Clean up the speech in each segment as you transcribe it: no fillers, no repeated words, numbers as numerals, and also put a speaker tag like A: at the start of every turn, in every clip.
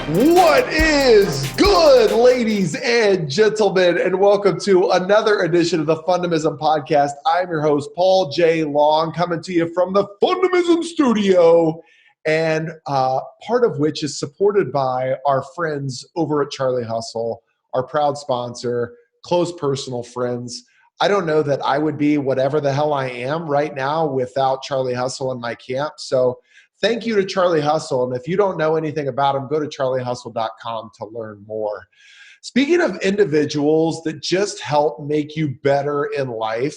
A: What is good, ladies and gentlemen, and welcome to another edition of the Fundamism podcast. I'm your host, Paul J. Long, coming to you from the Fundamism studio, and part of which is supported by our friends over at Charlie Hustle, our proud sponsor, close personal friends. I don't know that I would be whatever the hell I am right now without Charlie Hustle in my camp. So thank you to Charlie Hustle. And if you don't know anything about him, go to charliehustle.com to learn more. Speaking of individuals that just help make you better in life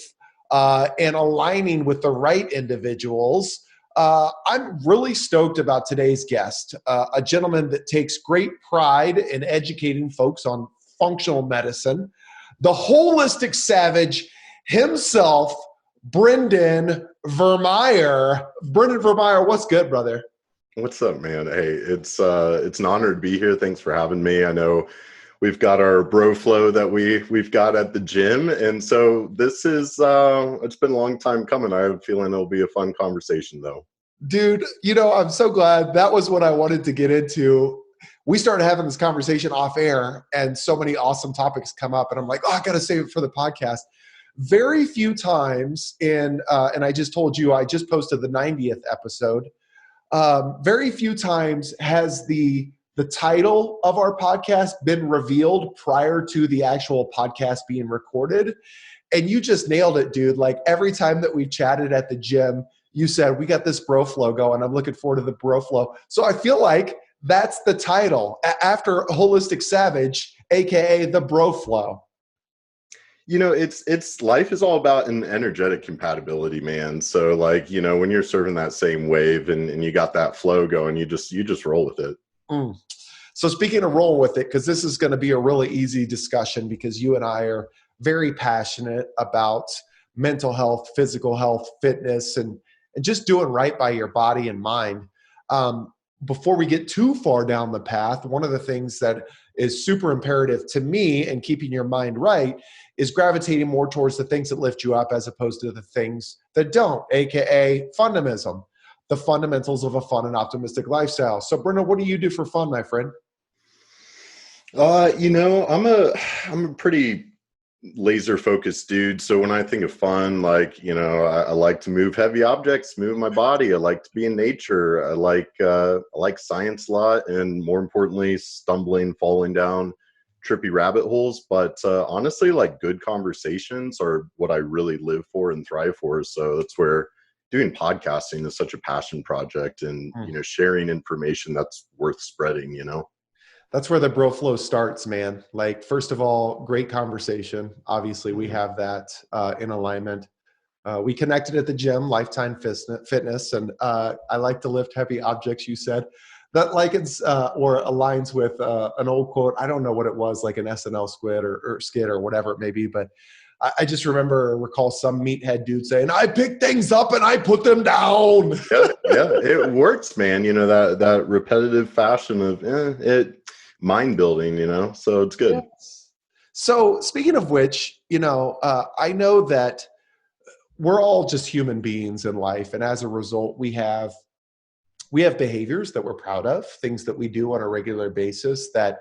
A: and aligning with the right individuals, I'm really stoked about today's guest, a gentleman that takes great pride in educating folks on functional medicine, the holistic savage himself, Brendan Vermeire. Brendan Vermeire, what's good, brother?
B: What's up, man? Hey, it's an honor to be here. Thanks for having me. I know we've got our bro flow that we've got at the gym, and so this is it's been a long time coming. I have a feeling it'll be a fun conversation, though.
A: Dude, I'm so glad. That was what I wanted to get into. We started having this conversation off air, and so many awesome topics come up, and I'm like, I got to save it for the podcast. Very few times and I just told you, I just posted the 90th episode. Very few times has the title of our podcast been revealed prior to the actual podcast being recorded. And you just nailed it, dude. Like every time that we've chatted at the gym, you said, we got this bro flow going. I'm looking forward to the bro flow. So I feel like that's the title after Holistic Savage, AKA the bro flow.
B: It's life is all about an energetic compatibility, man. So like, when you're serving that same wave and you got that flow going, you just roll with it.
A: So speaking of roll with it, because this is going to be a really easy discussion because you and I are very passionate about mental health, physical health, fitness, and just doing right by your body and mind. Before we get too far down the path, one of the things that is super imperative to me in keeping your mind right is gravitating more towards the things that lift you up as opposed to the things that don't, aka Fundamism, the fundamentals of a fun and optimistic lifestyle. So Brendan, what do you do for fun, my friend?
B: I'm a pretty laser focused dude. So when I think of fun, like, I like to move heavy objects, move my body. I like to be in nature. I like science a lot, and more importantly, stumbling, falling down trippy rabbit holes. But honestly, like good conversations are what I really live for and thrive for. So that's where doing podcasting is such a passion project, and sharing information that's worth spreading.
A: That's where the bro flow starts, man. Like, first of all, great conversation. Obviously, we have that in alignment. We connected at the gym, Lifetime Fitness, and I like to lift heavy objects, you said. That likens or aligns with an old quote. I don't know what it was, like an SNL squid or skit or whatever it may be, but I just recall some meathead dude saying, I pick things up and I put them down.
B: Yeah, it works, man. That repetitive fashion of it. Mind building, so it's good.
A: Yes. So speaking of which, I know that we're all just human beings in life. And as a result, we have behaviors that we're proud of, things that we do on a regular basis that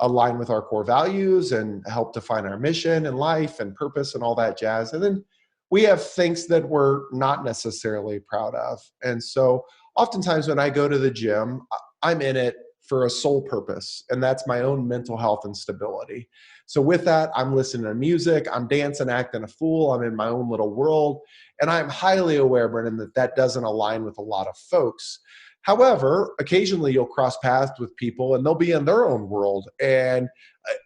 A: align with our core values and help define our mission in life and purpose and all that jazz. And then we have things that we're not necessarily proud of. And so oftentimes when I go to the gym, I'm in it for a sole purpose, and that's my own mental health and stability. So with that, I'm listening to music, I'm dancing, acting a fool, I'm in my own little world, and I'm highly aware, Brendan, that doesn't align with a lot of folks. However, occasionally you'll cross paths with people and they'll be in their own world, and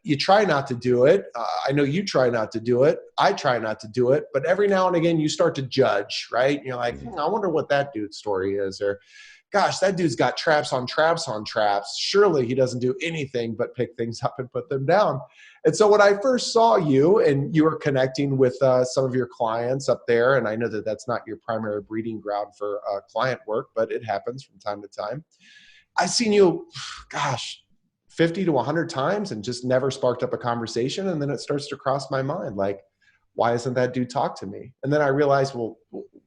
A: you try not to do it. I know you try not to do it. I try not to do it, but every now and again you start to judge, right? You're like, I wonder what that dude's story is, or gosh, that dude's got traps on traps on traps. Surely he doesn't do anything but pick things up and put them down. And so when I first saw you and you were connecting with some of your clients up there, and I know that that's not your primary breeding ground for client work, but it happens from time to time. I've seen you, 50 to 100 times and just never sparked up a conversation. And then it starts to cross my mind, like, why doesn't that dude talk to me? And then I realized, well,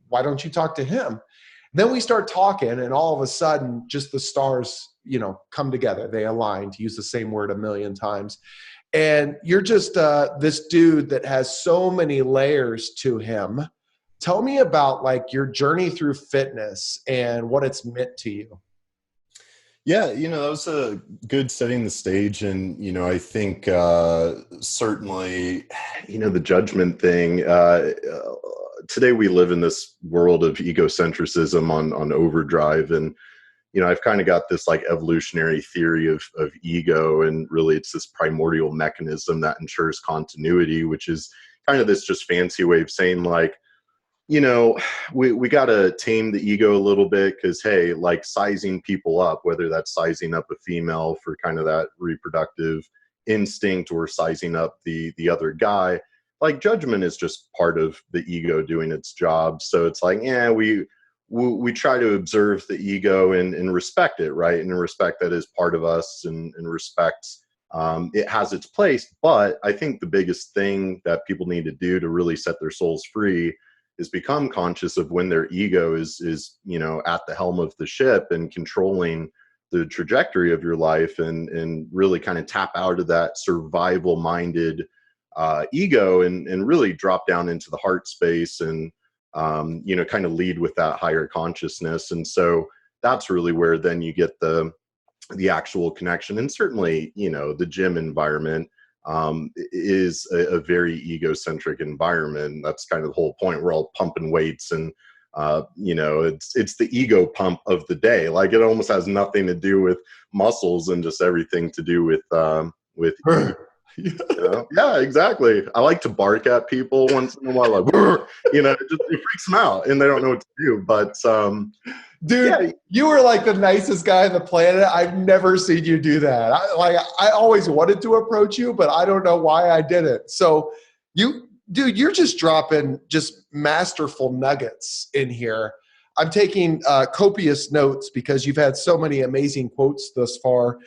A: why don't you talk to him? Then we start talking, and all of a sudden, just the stars, come together. They align, to use the same word a million times. And you're just this dude that has so many layers to him. Tell me about like your journey through fitness and what it's meant to you.
B: Yeah, that was a good setting the stage. And, I think certainly, the judgment thing, today we live in this world of egocentrism on overdrive. And, I've kind of got this like evolutionary theory of ego. And really it's this primordial mechanism that ensures continuity, which is kind of this just fancy way of saying like, we got to tame the ego a little bit because, hey, like sizing people up, whether that's sizing up a female for kind of that reproductive instinct or sizing up the other guy, like judgment is just part of the ego doing its job. So it's like, yeah, we try to observe the ego and respect it, right? And respect that is part of us and respect it has its place. But I think the biggest thing that people need to do to really set their souls free is become conscious of when their ego is at the helm of the ship and controlling the trajectory of your life, and really kind of tap out of that survival minded ego and really drop down into the heart space and kind of lead with that higher consciousness. And so that's really where then you get the actual connection. And certainly the gym environment is a very egocentric environment. That's kind of the whole point. We're all pumping weights and, it's the ego pump of the day. Like it almost has nothing to do with muscles and just everything to do with ego. Yeah, exactly. I like to bark at people once in a while, like, it freaks them out and they don't know what to do. But,
A: dude, yeah. You were like the nicest guy on the planet. I've never seen you do that. I always wanted to approach you, but I don't know why I didn't. So you're just dropping just masterful nuggets in here. I'm taking copious notes because you've had so many amazing quotes thus far.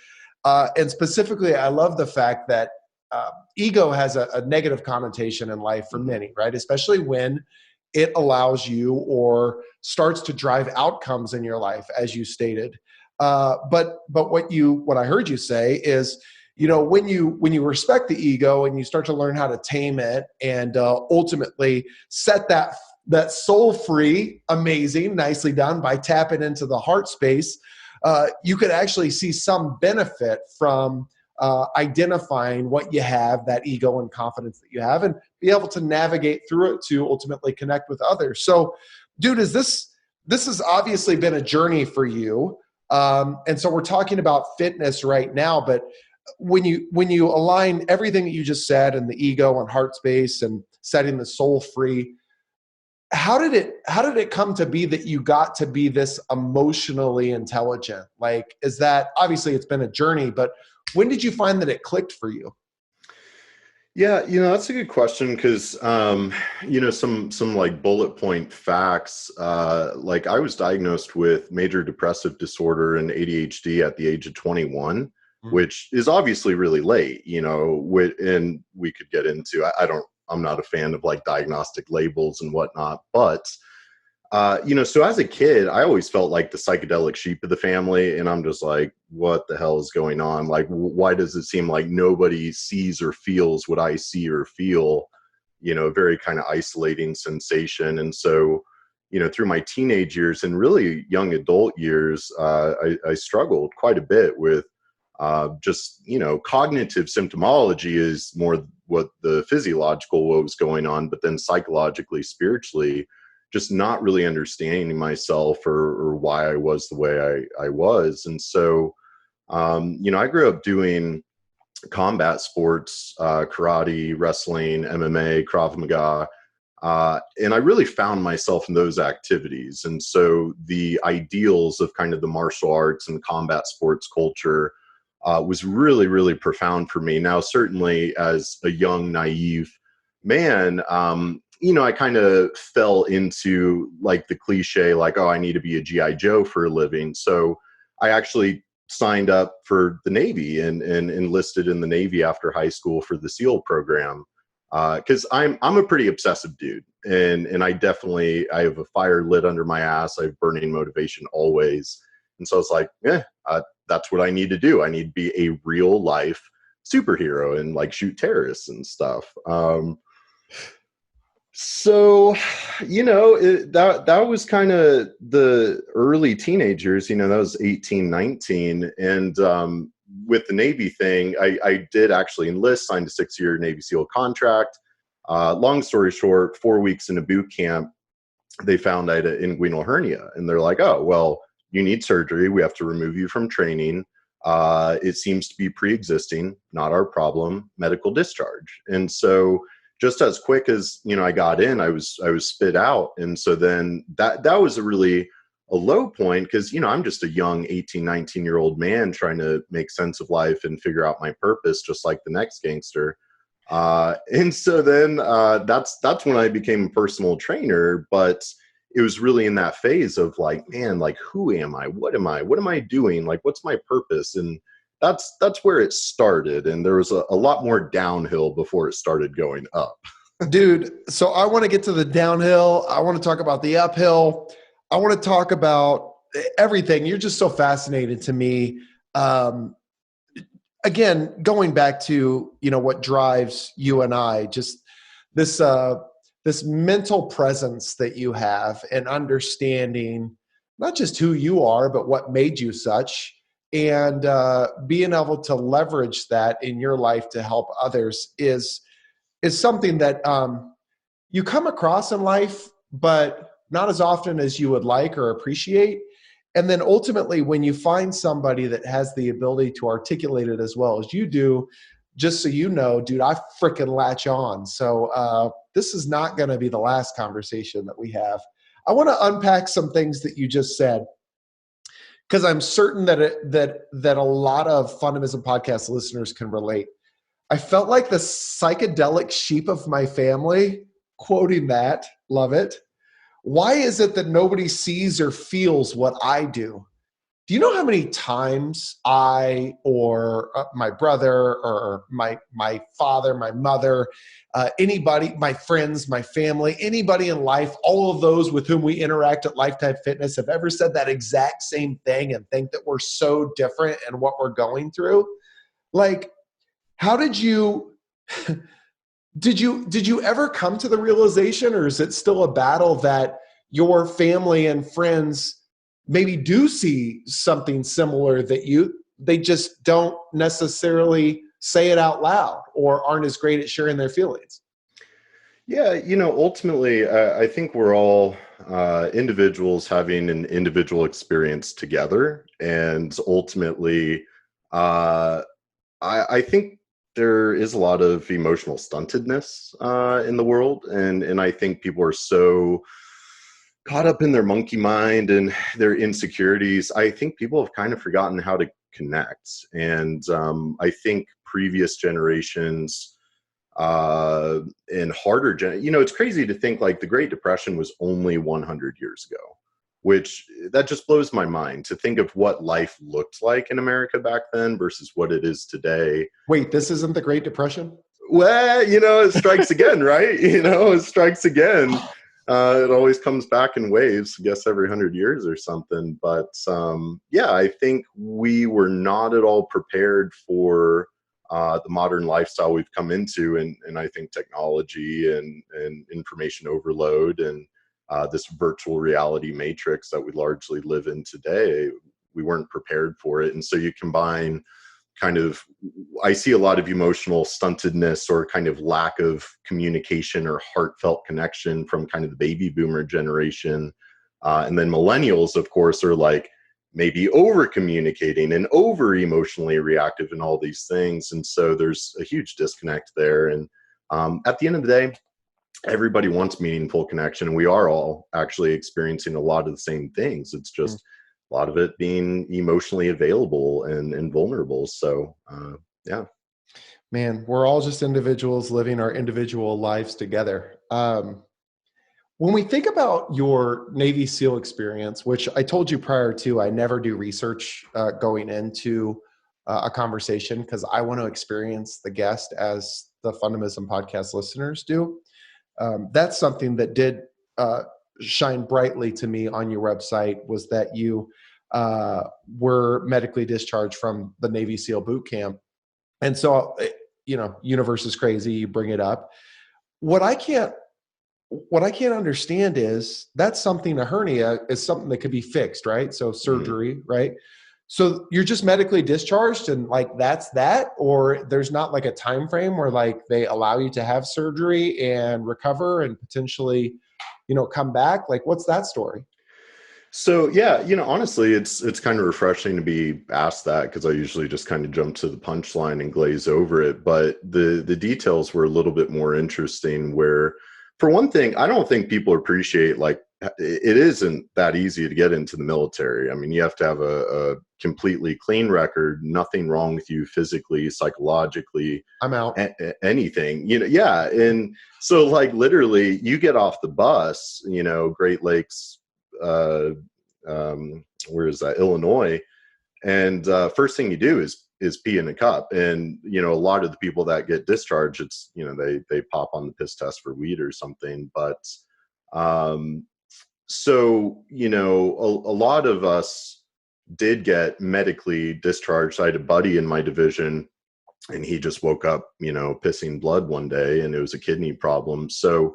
A: And specifically, I love the fact that ego has a negative connotation in life for many, right? Especially when it allows you or starts to drive outcomes in your life, as you stated. But what I heard you say is, when you respect the ego and you start to learn how to tame it and ultimately set that soul free, amazing, nicely done, by tapping into the heart space, you could actually see some benefit from identifying what you have, that ego and confidence that you have, and be able to navigate through it to ultimately connect with others. So, dude, this has obviously been a journey for you. And so we're talking about fitness right now, but when you align everything that you just said and the ego and heart space and setting the soul free, how did it come to be that you got to be this emotionally intelligent? Like, is that, obviously it's been a journey, but when did you find that it clicked for you?
B: Yeah, that's a good question because, some like bullet point facts, like I was diagnosed with major depressive disorder and ADHD at the age of 21, which is obviously really late, and we could get into, I'm not a fan of like diagnostic labels and whatnot, but so as a kid, I always felt like the psychedelic sheep of the family. And I'm just like, what the hell is going on? Like, why does it seem like nobody sees or feels what I see or feel? Very kind of isolating sensation. And so, through my teenage years and really young adult years, I struggled quite a bit with just, cognitive symptomology is more what the physiological, what was going on, but then psychologically, spiritually, just not really understanding myself or why I was the way I was. And so, I grew up doing combat sports, karate, wrestling, MMA, Krav Maga. And I really found myself in those activities. And so the ideals of kind of the martial arts and combat sports culture was really, really profound for me. Now, certainly as a young, naive man, I kind of fell into like the cliche, like, oh, I need to be a GI Joe for a living. So I actually signed up for the Navy and enlisted in the Navy after high school for the SEAL program. Cause I'm a pretty obsessive dude, and I have a fire lit under my ass. I have burning motivation always. And so I was like, that's what I need to do. I need to be a real life superhero and like shoot terrorists and stuff. So, that was kind of the early teenagers, that was 18, 19. And with the Navy thing, I did actually enlist, signed a 6-year Navy SEAL contract. Long story short, 4 weeks into boot camp, they found I had an inguinal hernia. And they're like, oh, well, you need surgery. We have to remove you from training. It seems to be pre-existing, not our problem, medical discharge. And so just as quick as, I got in, I was spit out. And so then that was a low point because, I'm just a young 18, 19-year-old man trying to make sense of life and figure out my purpose, just like the next gangster. And so then that's when I became a personal trainer. But it was really in that phase of like, man, like, who am I? What am I doing? Like, what's my purpose? And that's where it started. And there was a lot more downhill before it started going up.
A: Dude, so I want to get to the downhill. I want to talk about the uphill. I want to talk about everything. You're just so fascinating to me. Again, going back to, what drives you and I, just this mental presence that you have and understanding not just who you are, but what made you such, and being able to leverage that in your life to help others is something that you come across in life, but not as often as you would like or appreciate. And then ultimately, when you find somebody that has the ability to articulate it as well as you do, just so you know, dude, I freaking latch on. So this is not going to be the last conversation that we have. I want to unpack some things that you just said, because I'm certain that a lot of Fundamism podcast listeners can relate. I felt like the psychedelic sheep of my family, quoting that, love it. Why is it that nobody sees or feels what I do? Do you know how many times I or my brother or my father, my mother, anybody, my friends, my family, anybody in life, all of those with whom we interact at Lifetime Fitness have ever said that exact same thing and think that we're so different in what we're going through? Like, how did you did you ever come to the realization, or is it still a battle that your family and friends maybe do see something similar that they just don't necessarily say it out loud or aren't as great at sharing their feelings?
B: Yeah, ultimately, I think we're all individuals having an individual experience together. And ultimately, I think there is a lot of emotional stuntedness in the world. And I think people are so caught up in their monkey mind and their insecurities. I think people have kind of forgotten how to connect. And I think previous generations and harder, it's crazy to think like the Great Depression was only 100 years ago, which that just blows my mind to think of what life looked like in America back then versus what it is today.
A: Wait, this isn't the Great Depression?
B: Well, it strikes again, right? It strikes again. It always comes back in waves, I guess every 100 years or something. But I think we were not at all prepared for the modern lifestyle we've come into. And I think technology and information overload and this virtual reality matrix that we largely live in today, we weren't prepared for it. And so you combine I see a lot of emotional stuntedness or kind of lack of communication or heartfelt connection from kind of the baby boomer generation. And then millennials, of course, are like maybe over communicating and over emotionally reactive and all these things. And so there's a huge disconnect there. And at the end of the day, everybody wants meaningful connection. And we are all actually experiencing a lot of the same things. It's just a lot of it being emotionally available and vulnerable. So, yeah.
A: Man, we're all just individuals living our individual lives together. When we think about your Navy SEAL experience, which I told you prior to, I never do research going into a conversation because I want to experience the guest as the Fundamism podcast listeners do. That's something that did shine brightly to me on your website, was that you were medically discharged from the Navy SEAL boot camp. And so, universe is crazy. You bring it up. What I can't understand is that's something, a hernia is something that could be fixed, right? So surgery, right? So you're just medically discharged and like that's that, or there's not like a time frame where like they allow you to have surgery and recover and potentially, come back. Like, what's that story?
B: So yeah, honestly, it's kind of refreshing to be asked that, because I usually just kind of jump to the punchline and glaze over it. But the details were a little bit more interesting. Where, for one thing, I don't think people appreciate, like, it isn't that easy to get into the military. I mean, you have to have a completely clean record, nothing wrong with you physically, psychologically,
A: I'm out.
B: anything. Yeah, and so like literally, you get off the bus, Great Lakes. Uh, where is that? Illinois. And first thing you do is pee in a cup. And a lot of the people that get discharged, it's they pop on the piss test for weed or something. But so a lot of us did get medically discharged. I had a buddy in my division, and he just woke up pissing blood one day, and it was a kidney problem. So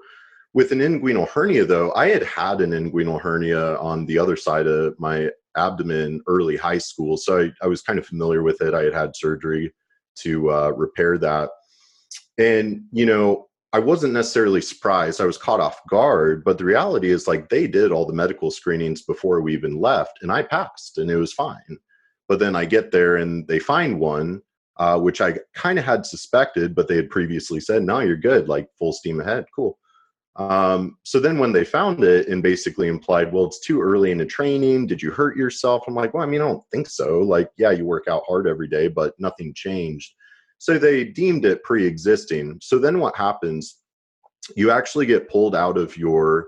B: with an inguinal hernia, though, I had an inguinal hernia on the other side of my abdomen early high school. So I was kind of familiar with it. I had surgery to repair that. And, I wasn't necessarily surprised. I was caught off guard. But the reality is, like, they did all the medical screenings before we even left, and I passed, and it was fine. But then I get there, and they find one, which I kind of had suspected, but they had previously said, no, you're good, like full steam ahead. Cool. So then when they found it and basically implied, well, it's too early in the training. Did you hurt yourself? I'm like, well, I mean, I don't think so. Like, yeah, you work out hard every day, but nothing changed. So they deemed it pre-existing. So then what happens? You actually get pulled out of your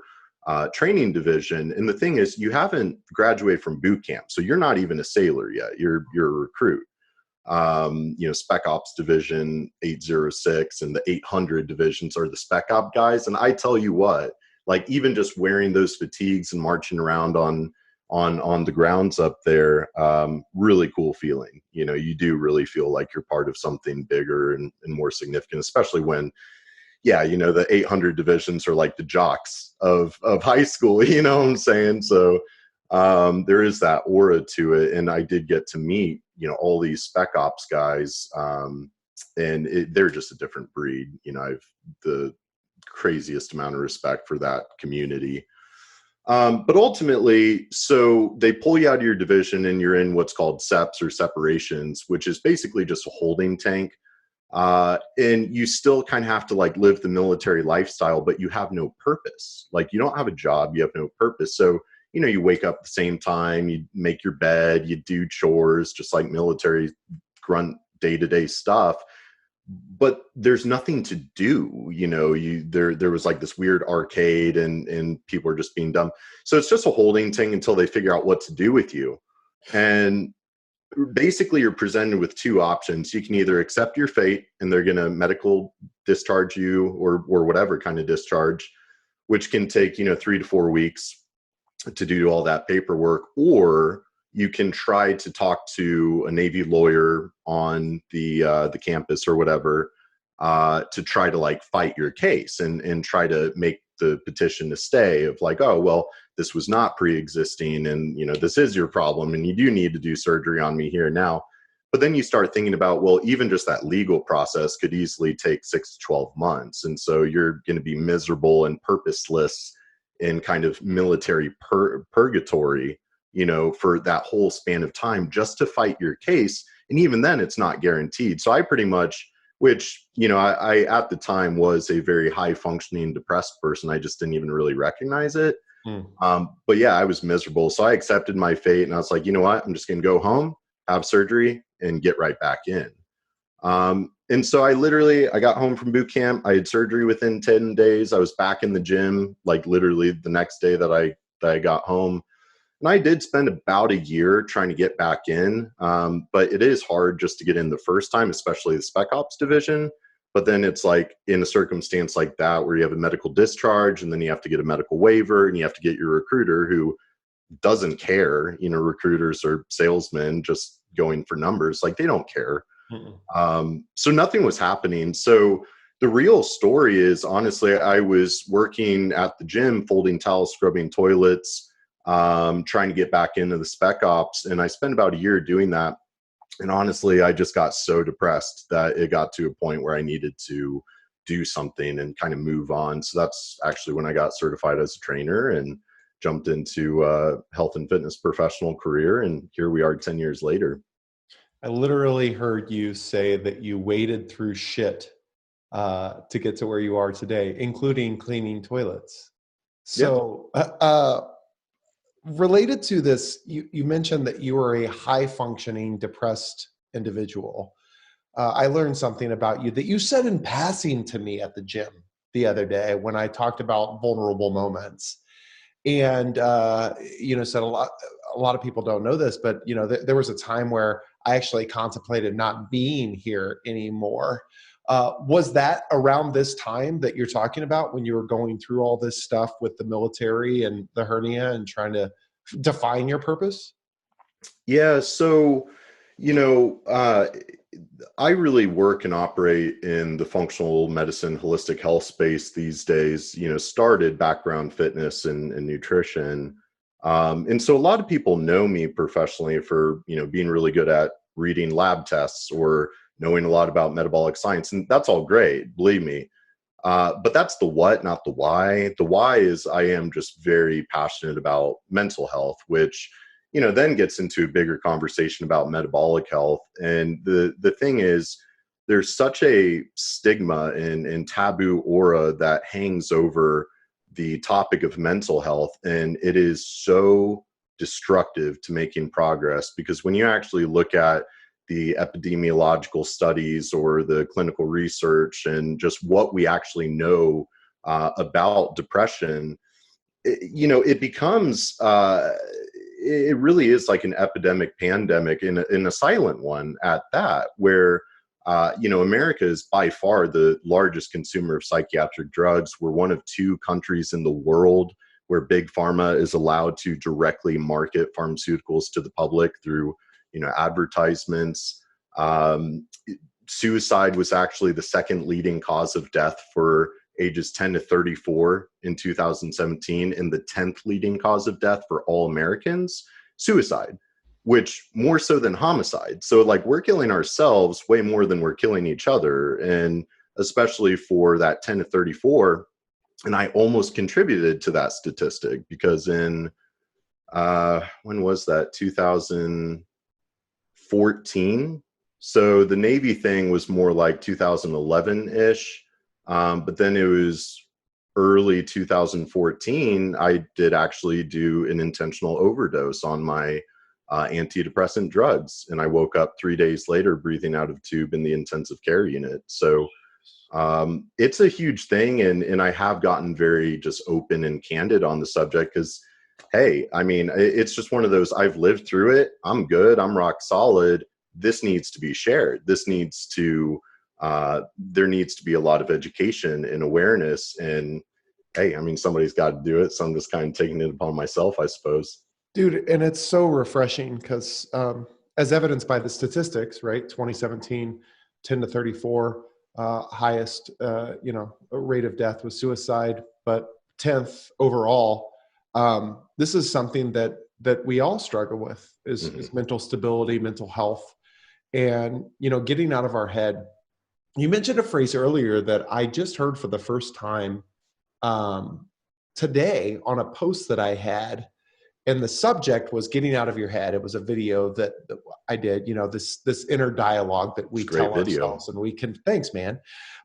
B: training division. And the thing is, you haven't graduated from boot camp. So you're not even a sailor yet. You're a recruit. Spec ops division 806 and the 800 divisions are the spec op guys. And I tell you what, like, even just wearing those fatigues and marching around on the grounds up there, really cool feeling. You do really feel like you're part of something bigger and more significant, especially when, the 800 divisions are like the jocks of high school, you know what I'm saying? So there is that aura to it. And I did get to meet, all these spec ops guys, and they're just a different breed. I've the craziest amount of respect for that community. But ultimately, so they pull you out of your division and you're in what's called SEPs, or separations, which is basically just a holding tank. And you still kind of have to like live the military lifestyle, but you have no purpose. Like, you don't have a job, you have no purpose. So you wake up at the same time, you make your bed, you do chores, just like military grunt day-to-day stuff. But there's nothing to do. There was like this weird arcade, and people are just being dumb. So it's just a holding thing until they figure out what to do with you. And basically, you're presented with two options. You can either accept your fate, and they're going to medical discharge you, or whatever kind of discharge, which can take 3 to 4 weeks to do all that paperwork, or you can try to talk to a Navy lawyer on the campus or whatever, to try to like fight your case and try to make the petition to stay, of like, oh, well, this was not pre-existing, and this is your problem, and you do need to do surgery on me here now. But then you start thinking about, well, even just that legal process could easily take 6 to 12 months. And so you're going to be miserable and purposeless in kind of military purgatory, for that whole span of time just to fight your case. And even then, it's not guaranteed. So I pretty much, which, I at the time was a very high functioning depressed person. I just didn't even really recognize it. But yeah, I was miserable. So I accepted my fate, and I was like, you know what, I'm just going to go home, have surgery, and get right back in. And so I got home from boot camp. I had surgery within 10 days. I was back in the gym, like literally the next day that I got home. And I did spend about a year trying to get back in. But it is hard just to get in the first time, especially the spec ops division. But then it's like in a circumstance like that, where you have a medical discharge, and then you have to get a medical waiver, and you have to get your recruiter, who doesn't care. Recruiters or salesmen just going for numbers, like they don't care. So nothing was happening. So the real story is, honestly, I was working at the gym, folding towels, scrubbing toilets, trying to get back into the spec ops. And I spent about a year doing that. And honestly, I just got so depressed that it got to a point where I needed to do something and kind of move on. So that's actually when I got certified as a trainer and jumped into a health and fitness professional career. And here we are 10 years later.
A: I literally heard you say that you waded through shit to get to where you are today, including cleaning toilets. So related to this, you mentioned that you were a high functioning, depressed individual. I learned something about you that you said in passing to me at the gym the other day when I talked about vulnerable moments. And, said a lot of people don't know this, but, there was a time where I actually contemplated not being here anymore. Was that around this time that you're talking about when you were going through all this stuff with the military and the hernia and trying to define your purpose?
B: Yeah. So, I really work and operate in the functional medicine, holistic health space these days, started background fitness and nutrition. And so a lot of people know me professionally for, being really good at reading lab tests or knowing a lot about metabolic science. And that's all great, believe me. But that's the what, not the why. The why is I am just very passionate about mental health, which then gets into a bigger conversation about metabolic health. And the thing is, there's such a stigma and taboo aura that hangs over the topic of mental health. And it is so destructive to making progress, because when you actually look at the epidemiological studies or the clinical research and just what we actually know about depression, it becomes it really is like an epidemic pandemic in a silent one at that, where America is by far the largest consumer of psychiatric drugs. We're one of 2 countries in the world where big pharma is allowed to directly market pharmaceuticals to the public through advertisements. Suicide was actually the second leading cause of death for ages 10 to 34 in 2017, and the 10th leading cause of death for all Americans, suicide, which more so than homicide. So like we're killing ourselves way more than we're killing each other. And especially for that 10 to 34. And I almost contributed to that statistic because in, when was that? 2014. So the Navy thing was more like 2011-ish. But then it was early 2014, I did actually do an intentional overdose on my antidepressant drugs. And I woke up 3 days later breathing out of tube in the intensive care unit. So it's a huge thing. And I have gotten very just open and candid on the subject because, hey, I mean, it's just one of those, I've lived through it. I'm good. I'm rock solid. This needs to be shared. This needs to there needs to be a lot of education and awareness. And hey, I mean, somebody's got to do it. So I'm just kind of taking it upon myself, I suppose.
A: Dude, and it's so refreshing because as evidenced by the statistics, right? 2017, 10 to 34, highest, rate of death was suicide, but 10th overall. This is something that we all struggle with is mental stability, mental health, and, getting out of our head. You mentioned a phrase earlier that I just heard for the first time today on a post that I had, and the subject was getting out of your head. It was a video that I did, this inner dialogue that we tell ourselves, and we can, thanks, man.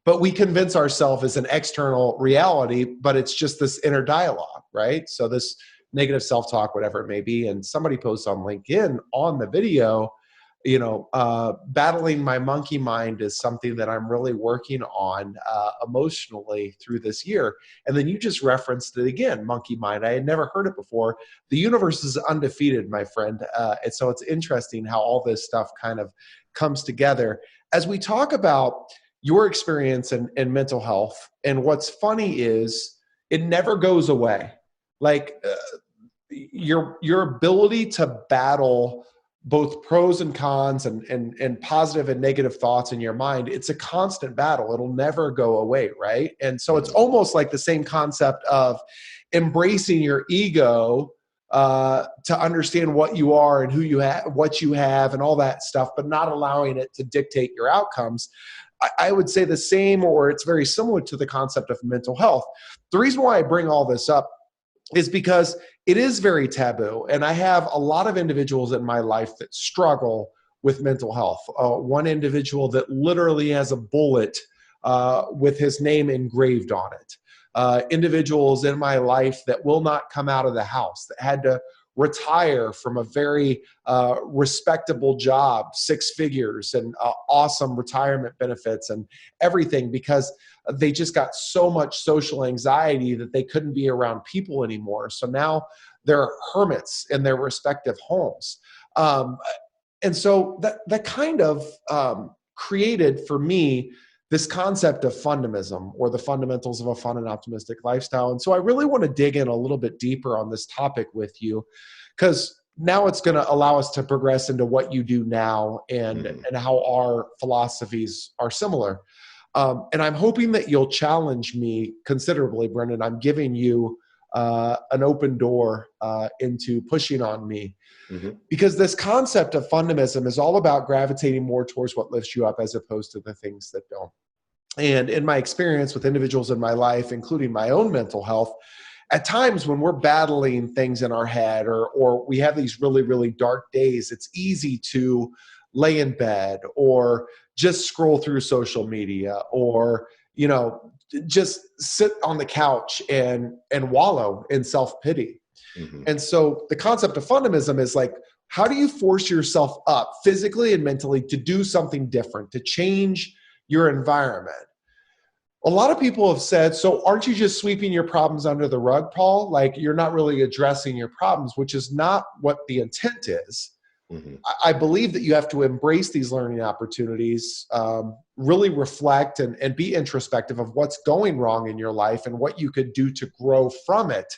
A: But we convince ourselves as an external reality, but it's just this inner dialogue, right? So this negative self-talk, whatever it may be. And somebody posts on LinkedIn on the video, battling my monkey mind is something that I'm really working on emotionally through this year. And then you just referenced it again, monkey mind. I had never heard it before. The universe is undefeated, my friend. And so it's interesting how all this stuff kind of comes together. As we talk about your experience in mental health, and what's funny is it never goes away. Like your ability to battle both pros and cons and positive and negative thoughts in your mind, it's a constant battle. It'll never go away, right? And so it's almost like the same concept of embracing your ego to understand what you are and who you have, what you have, and all that stuff, but not allowing it to dictate your outcomes. I would say the same, or it's very similar to the concept of mental health. The reason why I bring all this up is because it is very taboo. And I have a lot of individuals in my life that struggle with mental health. One individual that literally has a bullet with his name engraved on it. Individuals in my life that will not come out of the house, that had to retire from a very respectable job, 6 figures, and awesome retirement benefits and everything, because they just got so much social anxiety that they couldn't be around people anymore. So now they're hermits in their respective homes. And so that kind of created for me this concept of fundamism, or the fundamentals of a fun and optimistic lifestyle. And so I really want to dig in a little bit deeper on this topic with you, because now it's going to allow us to progress into what you do now and how our philosophies are similar. And I'm hoping that you'll challenge me considerably, Brendan. I'm giving you an open door into pushing on me. Because this concept of fundamism is all about gravitating more towards what lifts you up as opposed to the things that don't. And in my experience with individuals in my life, including my own mental health, at times when we're battling things in our head, or we have these really, really dark days, it's easy to lay in bed or just scroll through social media, or, just sit on the couch and wallow in self-pity. And so the concept of fundamism is like, how do you force yourself up physically and mentally to do something different, to change your environment? A lot of people have said, so aren't you just sweeping your problems under the rug, Paul? Like, you're not really addressing your problems, which is not what the intent is. I believe that you have to embrace these learning opportunities, really reflect and be introspective of what's going wrong in your life and what you could do to grow from it.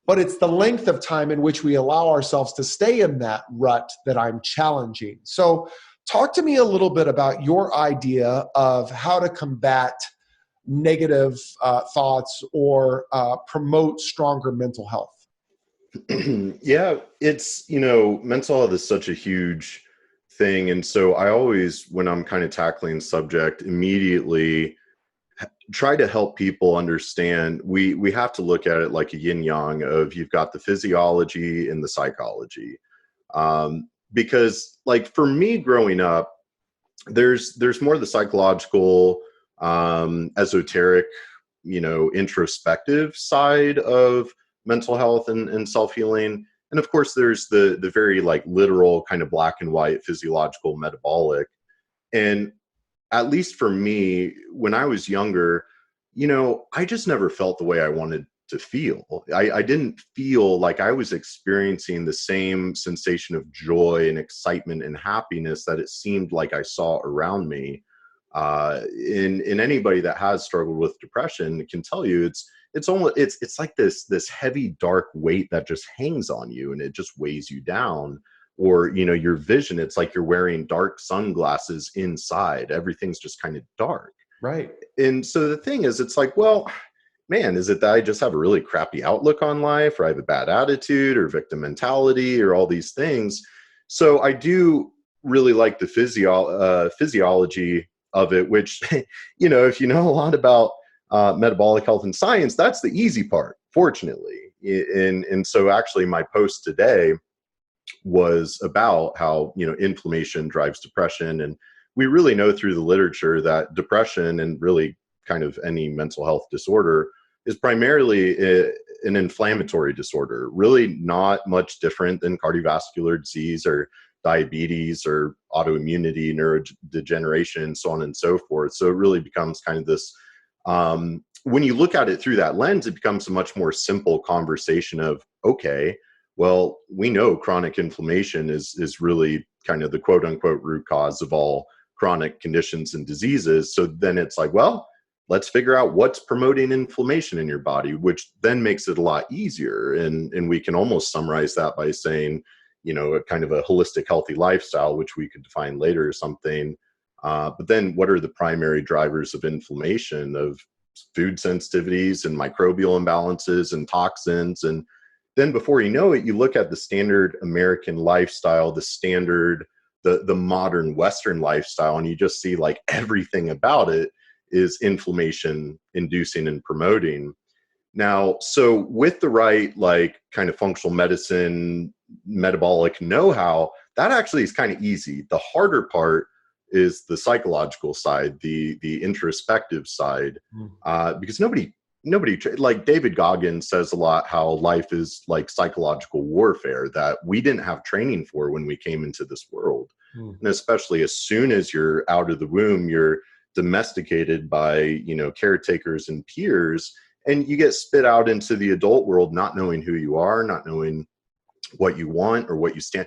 A: But it's the length of time in which we allow ourselves to stay in that rut that I'm challenging. So talk to me a little bit about your idea of how to combat negative thoughts or promote stronger mental health.
B: Yeah, it's, mental health is such a huge thing. And so I always, when I'm kind of tackling the subject, immediately try to help people understand we have to look at it like a yin yang of, you've got the physiology and the psychology. Because like for me growing up, there's more the psychological, esoteric, introspective side of mental health and self-healing. And of course there's the very like literal kind of black and white physiological metabolic. And at least for me, when I was younger, I just never felt the way I wanted to feel. I didn't feel like I was experiencing the same sensation of joy and excitement and happiness that it seemed like I saw around me. In anybody that has struggled with depression can tell you it's like this heavy dark weight that just hangs on you and it just weighs you down. Or, your vision, it's like you're wearing dark sunglasses inside. Everything's just kind of dark.
A: Right.
B: And so the thing is, it's like, well, man, is it that I just have a really crappy outlook on life, or I have a bad attitude, or victim mentality, or all these things? So I do really like the physiology of it, which, if you know a lot about metabolic health and science, that's the easy part, fortunately. And so actually my post today was about how, inflammation drives depression. And we really know through the literature that depression, and really kind of any mental health disorder, is primarily an inflammatory disorder, really not much different than cardiovascular disease or diabetes or autoimmunity, neurodegeneration, so on and so forth. So it really becomes kind of this, when you look at it through that lens, it becomes a much more simple conversation of, okay, well, we know chronic inflammation is really kind of the quote unquote root cause of all chronic conditions and diseases. So then it's like, well, let's figure out what's promoting inflammation in your body, which then makes it a lot easier. And we can almost summarize that by saying, a kind of a holistic, healthy lifestyle, which we could define later or something. But then what are the primary drivers of inflammation, of food sensitivities and microbial imbalances and toxins? And then before you know it, you look at the standard American lifestyle, the modern Western lifestyle, and you just see like everything about it is inflammation inducing and promoting. Now, so with the right, like kind of functional medicine, metabolic know-how, that actually is kind of easy. The harder part is the psychological side, the introspective side, because nobody, like David Goggins says a lot how life is like psychological warfare that we didn't have training for when we came into this world. And especially as soon as you're out of the womb, you're domesticated by, caretakers and peers, and you get spit out into the adult world, not knowing who you are, not knowing what you want or what you stand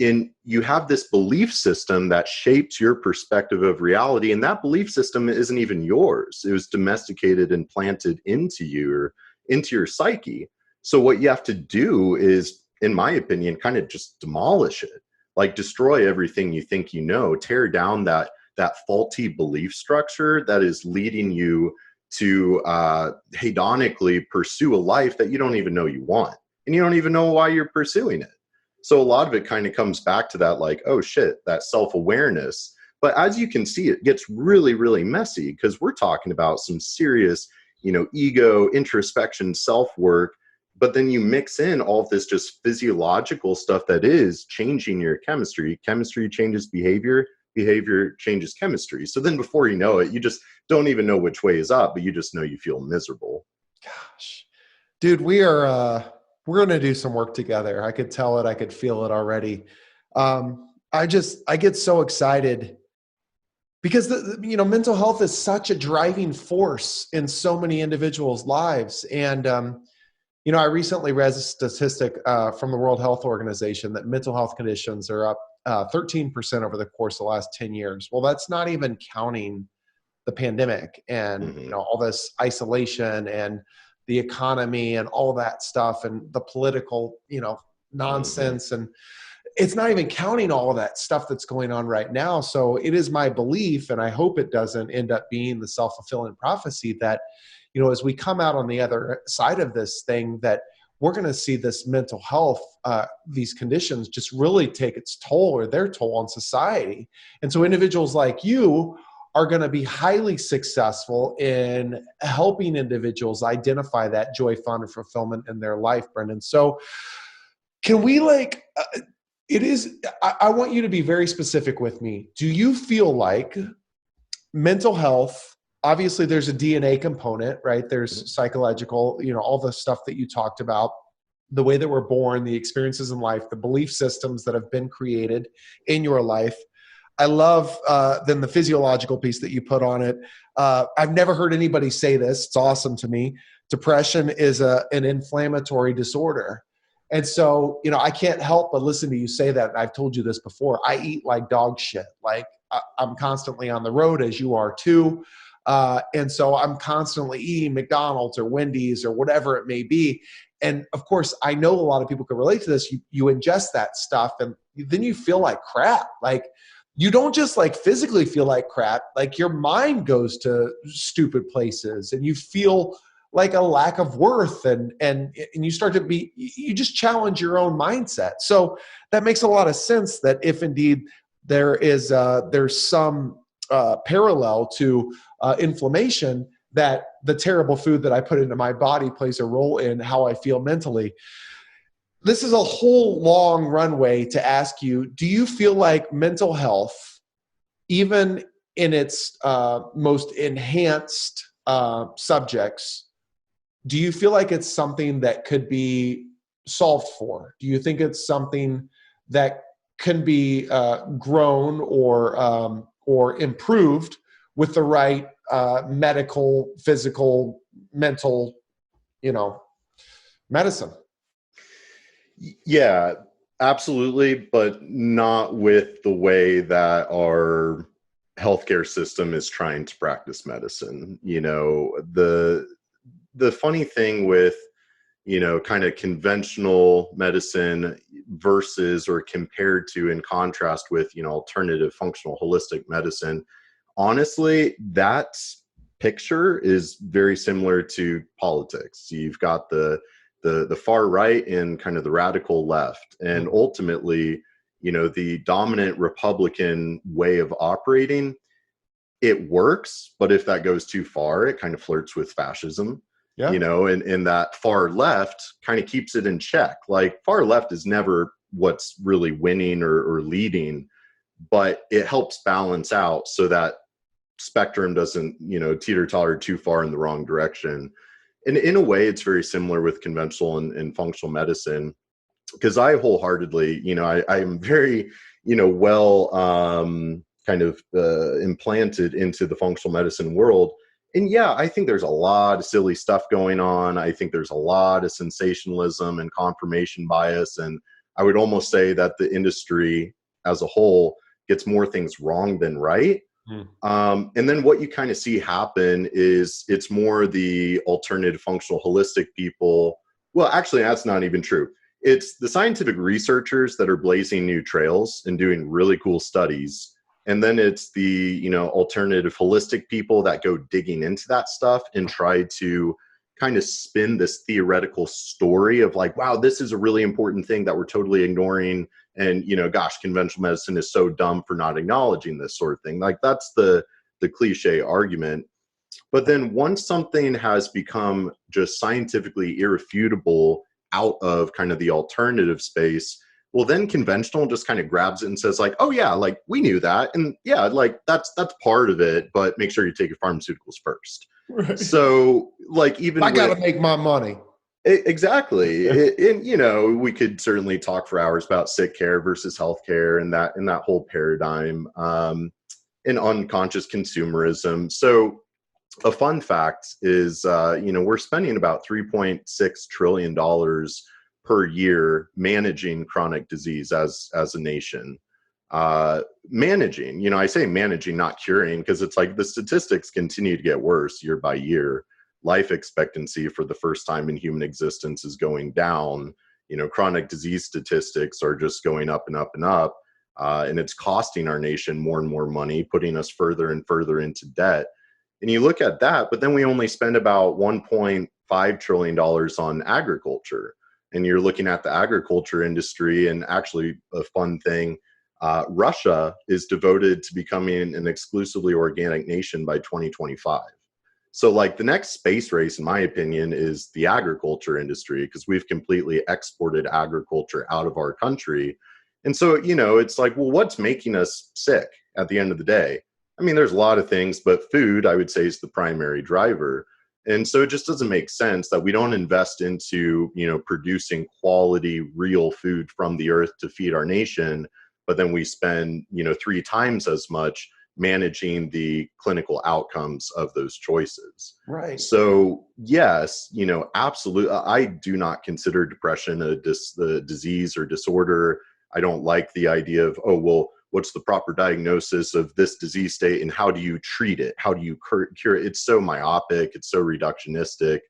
B: in. You have this belief system that shapes your perspective of reality, and that belief system isn't even yours. It was domesticated and planted into you or into your psyche. So what you have to do is, in my opinion, kind of just demolish it, like destroy everything you think you know, tear down that faulty belief structure that is leading you to hedonically pursue a life that you don't even know you want, and you don't even know why you're pursuing it. So a lot of it kind of comes back to that, like, oh shit, that self-awareness. But as you can see, it gets really, really messy, because we're talking about some serious, ego, introspection, self-work. But then you mix in all of this just physiological stuff that is changing your chemistry. Chemistry changes behavior. Behavior changes chemistry. So then before you know it, you just don't even know which way is up, but you just know you feel miserable.
A: Gosh, dude, we're going to do some work together. I could tell it. I could feel it already. I get so excited because mental health is such a driving force in so many individuals' lives. And, I recently read a statistic from the World Health Organization that mental health conditions are up 13% over the course of the last 10 years. Well, that's not even counting the pandemic and all this isolation and the economy and all that stuff and the political, nonsense. And it's not even counting all of that stuff that's going on right now. So it is my belief, and I hope it doesn't end up being the self-fulfilling prophecy, that, as we come out on the other side of this thing, that we're going to see this mental health, these conditions just really take its toll, or their toll, on society. And so individuals like you are going to be highly successful in helping individuals identify that joy, fun, and fulfillment in their life, Brendan. So can we I want you to be very specific with me. Do you feel like mental health, obviously there's a DNA component, right? There's psychological, all the stuff that you talked about, the way that we're born, the experiences in life, the belief systems that have been created in your life. I love then the physiological piece that you put on it. I've never heard anybody say this. It's awesome to me. Depression is an inflammatory disorder. And so, I can't help but listen to you say that. I've told you this before. I eat like dog shit. Like I'm constantly on the road, as you are too. And so I'm constantly eating McDonald's or Wendy's or whatever it may be. And of course, I know a lot of people can relate to this. You ingest that stuff and then you feel like crap. Like you don't just like physically feel like crap, like your mind goes to stupid places and you feel like a lack of worth and you start to you just challenge your own mindset. So that makes a lot of sense that if indeed there's some parallel to inflammation, that the terrible food that I put into my body plays a role in how I feel mentally. This is a whole long runway to ask you, do you feel like mental health, even in its most enhanced subjects, do you feel like it's something that could be solved for? Do you think it's something that can be grown or improved with the right medical, physical, mental, medicine?
B: Yeah, absolutely, but not with the way that our healthcare system is trying to practice medicine. You know, the funny thing with, you know, kind of conventional medicine versus or compared to, in contrast with, you know, alternative functional holistic medicine, honestly, that picture is very similar to politics. You've got the far right and kind of the radical left, and ultimately, you know, the dominant Republican way of operating, it works, but if that goes too far, it kind of flirts with fascism.
A: Yeah.
B: You know, and that far left kind of keeps it in check. Like, far left is never what's really winning or leading, but it helps balance out so that spectrum doesn't, you know, teeter-totter too far in the wrong direction. And in a way, it's very similar with conventional and functional medicine, because I wholeheartedly, you know, I am very, you know, well, kind of implanted into the functional medicine world. And yeah, I think there's a lot of silly stuff going on. I think there's a lot of sensationalism and confirmation bias. And I would almost say that the industry as a whole gets more things wrong than right. And then what you kind of see happen is it's more the alternative functional holistic people. Well, actually, that's not even true. It's the scientific researchers that are blazing new trails and doing really cool studies. And then it's the, you know, alternative holistic people that go digging into that stuff and try to kind of spin this theoretical story of like, wow, this is a really important thing that we're totally ignoring. And, you know, gosh, conventional medicine is so dumb for not acknowledging this sort of thing. Like, that's the cliche argument. But then once something has become just scientifically irrefutable out of kind of the alternative space, well, then conventional just kind of grabs it and says like, oh yeah, like we knew that. And yeah, like that's part of it, but make sure you take your pharmaceuticals first.
A: Right.
B: So like, even
A: I got to make my money.
B: Exactly. And, you know, we could certainly talk for hours about sick care versus healthcare and that whole paradigm, and unconscious consumerism. So a fun fact is, you know, we're spending about $3.6 trillion per year managing chronic disease as a nation. Managing, you know, I say managing, not curing, because it's like the statistics continue to get worse year by year. Life expectancy for the first time in human existence is going down. You know, chronic disease statistics are just going up and up and up. And it's costing our nation more and more money, putting us further and further into debt. And you look at that, but then we only spend about $1.5 trillion on agriculture. And you're looking at the agriculture industry, and actually a fun thing, Russia is devoted to becoming an exclusively organic nation by 2025. So like the next space race, in my opinion, is the agriculture industry, because we've completely exported agriculture out of our country. And so, you know, it's like, well, what's making us sick at the end of the day? I mean, there's a lot of things, but food, I would say, is the primary driver. And so it just doesn't make sense that we don't invest into, you know, producing quality, real food from the earth to feed our nation, but then we spend, you know, 3 times as much managing the clinical outcomes of those choices.
A: Right.
B: So yes, you know, absolutely. I do not consider depression a disease or disorder. I don't like the idea of, oh, well, what's the proper diagnosis of this disease state and how do you treat it? How do you cure it? It's so myopic. It's so reductionistic.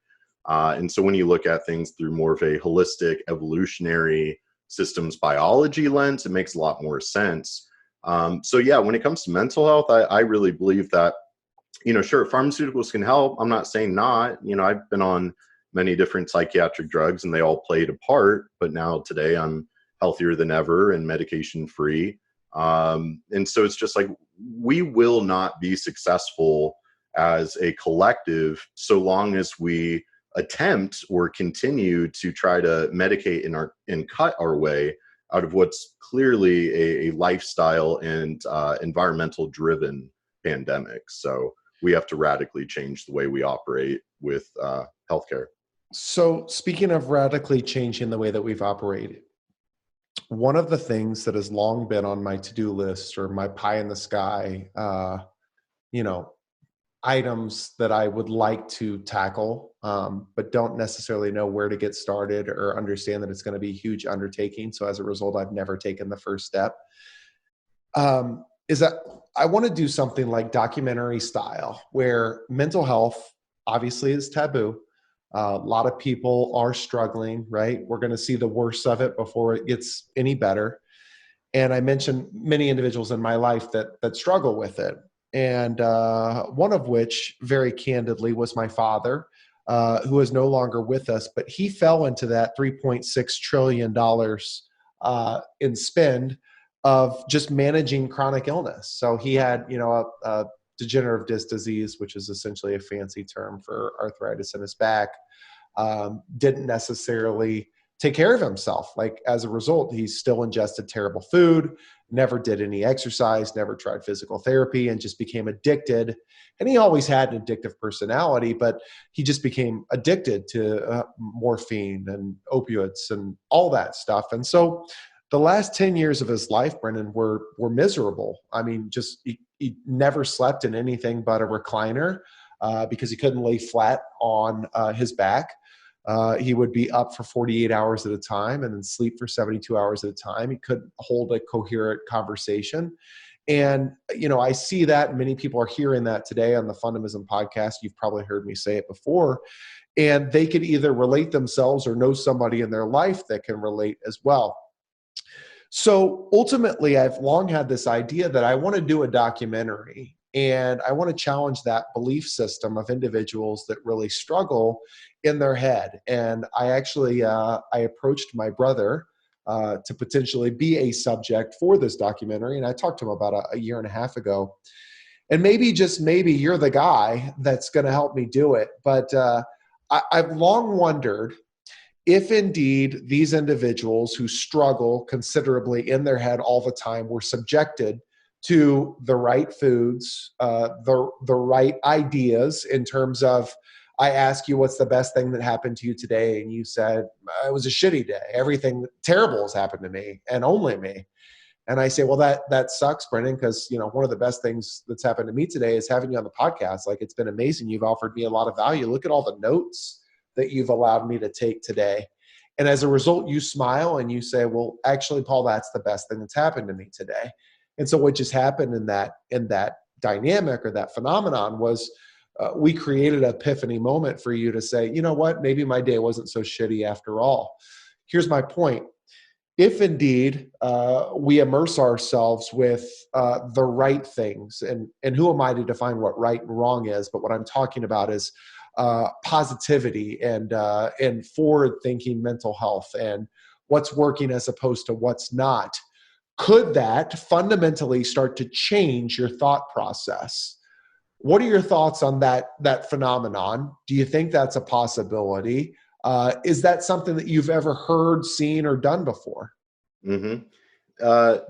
B: And so when you look at things through more of a holistic evolutionary systems biology lens, it makes a lot more sense. So yeah, when it comes to mental health, I really believe that, you know, sure, pharmaceuticals can help. I'm not saying not. You know, I've been on many different psychiatric drugs and they all played a part, but now today I'm healthier than ever and medication free. And so it's just like, we will not be successful as a collective so long as we attempt or continue to try to medicate and cut our way out of what's clearly a lifestyle and environmental driven pandemic. So we have to radically change the way we operate with healthcare.
A: So speaking of radically changing the way that we've operated, one of the things that has long been on my to-do list or my pie in the sky, you know, items that I would like to tackle, but don't necessarily know where to get started or understand that it's going to be a huge undertaking. So as a result, I've never taken the first step. is that I want to do something like documentary style, where mental health obviously is taboo. A lot of people are struggling, right? We're going to see the worst of it before it gets any better. And I mentioned many individuals in my life that struggle with it. And one of which, very candidly, was my father, who is no longer with us. But he fell into that $3.6 trillion in spend of just managing chronic illness. So he had, a degenerative disc disease, which is essentially a fancy term for arthritis in his back. Didn't necessarily take care of himself. Like, as a result, he still ingested terrible food, never did any exercise, never tried physical therapy, and just became addicted. And he always had an addictive personality, but he just became addicted to morphine and opioids and all that stuff. And so the last 10 years of his life, Brendan, were miserable. I mean, just he never slept in anything but a recliner because he couldn't lay flat on his back. He would be up for 48 hours at a time and then sleep for 72 hours at a time. He couldn't hold a coherent conversation. And, I see that, and many people are hearing that today on the Fundamism podcast. You've probably heard me say it before. And they could either relate themselves or know somebody in their life that can relate as well. So ultimately, I've long had this idea that I want to do a documentary, and I want to challenge that belief system of individuals that really struggle in their head. And I actually, I approached my brother to potentially be a subject for this documentary. And I talked to him about a year and a half ago. And maybe, just maybe, you're the guy that's going to help me do it. But I've long wondered if indeed these individuals who struggle considerably in their head all the time were subjected to the right foods, the right ideas in terms of, I ask you, what's the best thing that happened to you today? And you said, it was a shitty day. Everything terrible has happened to me and only me. And I say, well, that sucks, Brendan, because, one of the best things that's happened to me today is having you on the podcast. Like, it's been amazing. You've offered me a lot of value. Look at all the notes that you've allowed me to take today. And as a result, you smile and you say, well, actually, Paul, that's the best thing that's happened to me today. And so what just happened in that dynamic or that phenomenon was we created an epiphany moment for you to say, you know what, maybe my day wasn't so shitty after all. Here's my point. If indeed we immerse ourselves with the right things, and who am I to define what right and wrong is, but what I'm talking about is positivity and forward-thinking mental health and what's working as opposed to what's not, could that fundamentally start to change your thought process? What are your thoughts on that phenomenon? Do you think that's a possibility? Is that something that you've ever heard, seen, or done before?
B: Mm-hmm.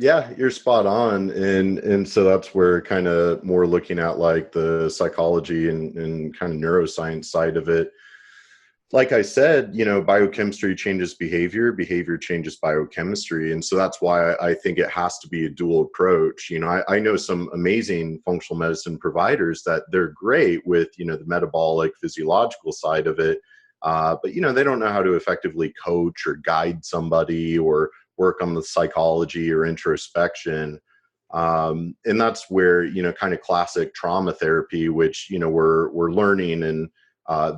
B: Yeah, you're spot on. And so that's where kind of more looking at like the psychology and kind of neuroscience side of it. Like I said, biochemistry changes behavior, behavior changes biochemistry. And so that's why I think it has to be a dual approach. I know some amazing functional medicine providers that they're great with, the metabolic, physiological side of it. But, they don't know how to effectively coach or guide somebody or work on the psychology or introspection. And that's where, kind of classic trauma therapy, which, we're learning and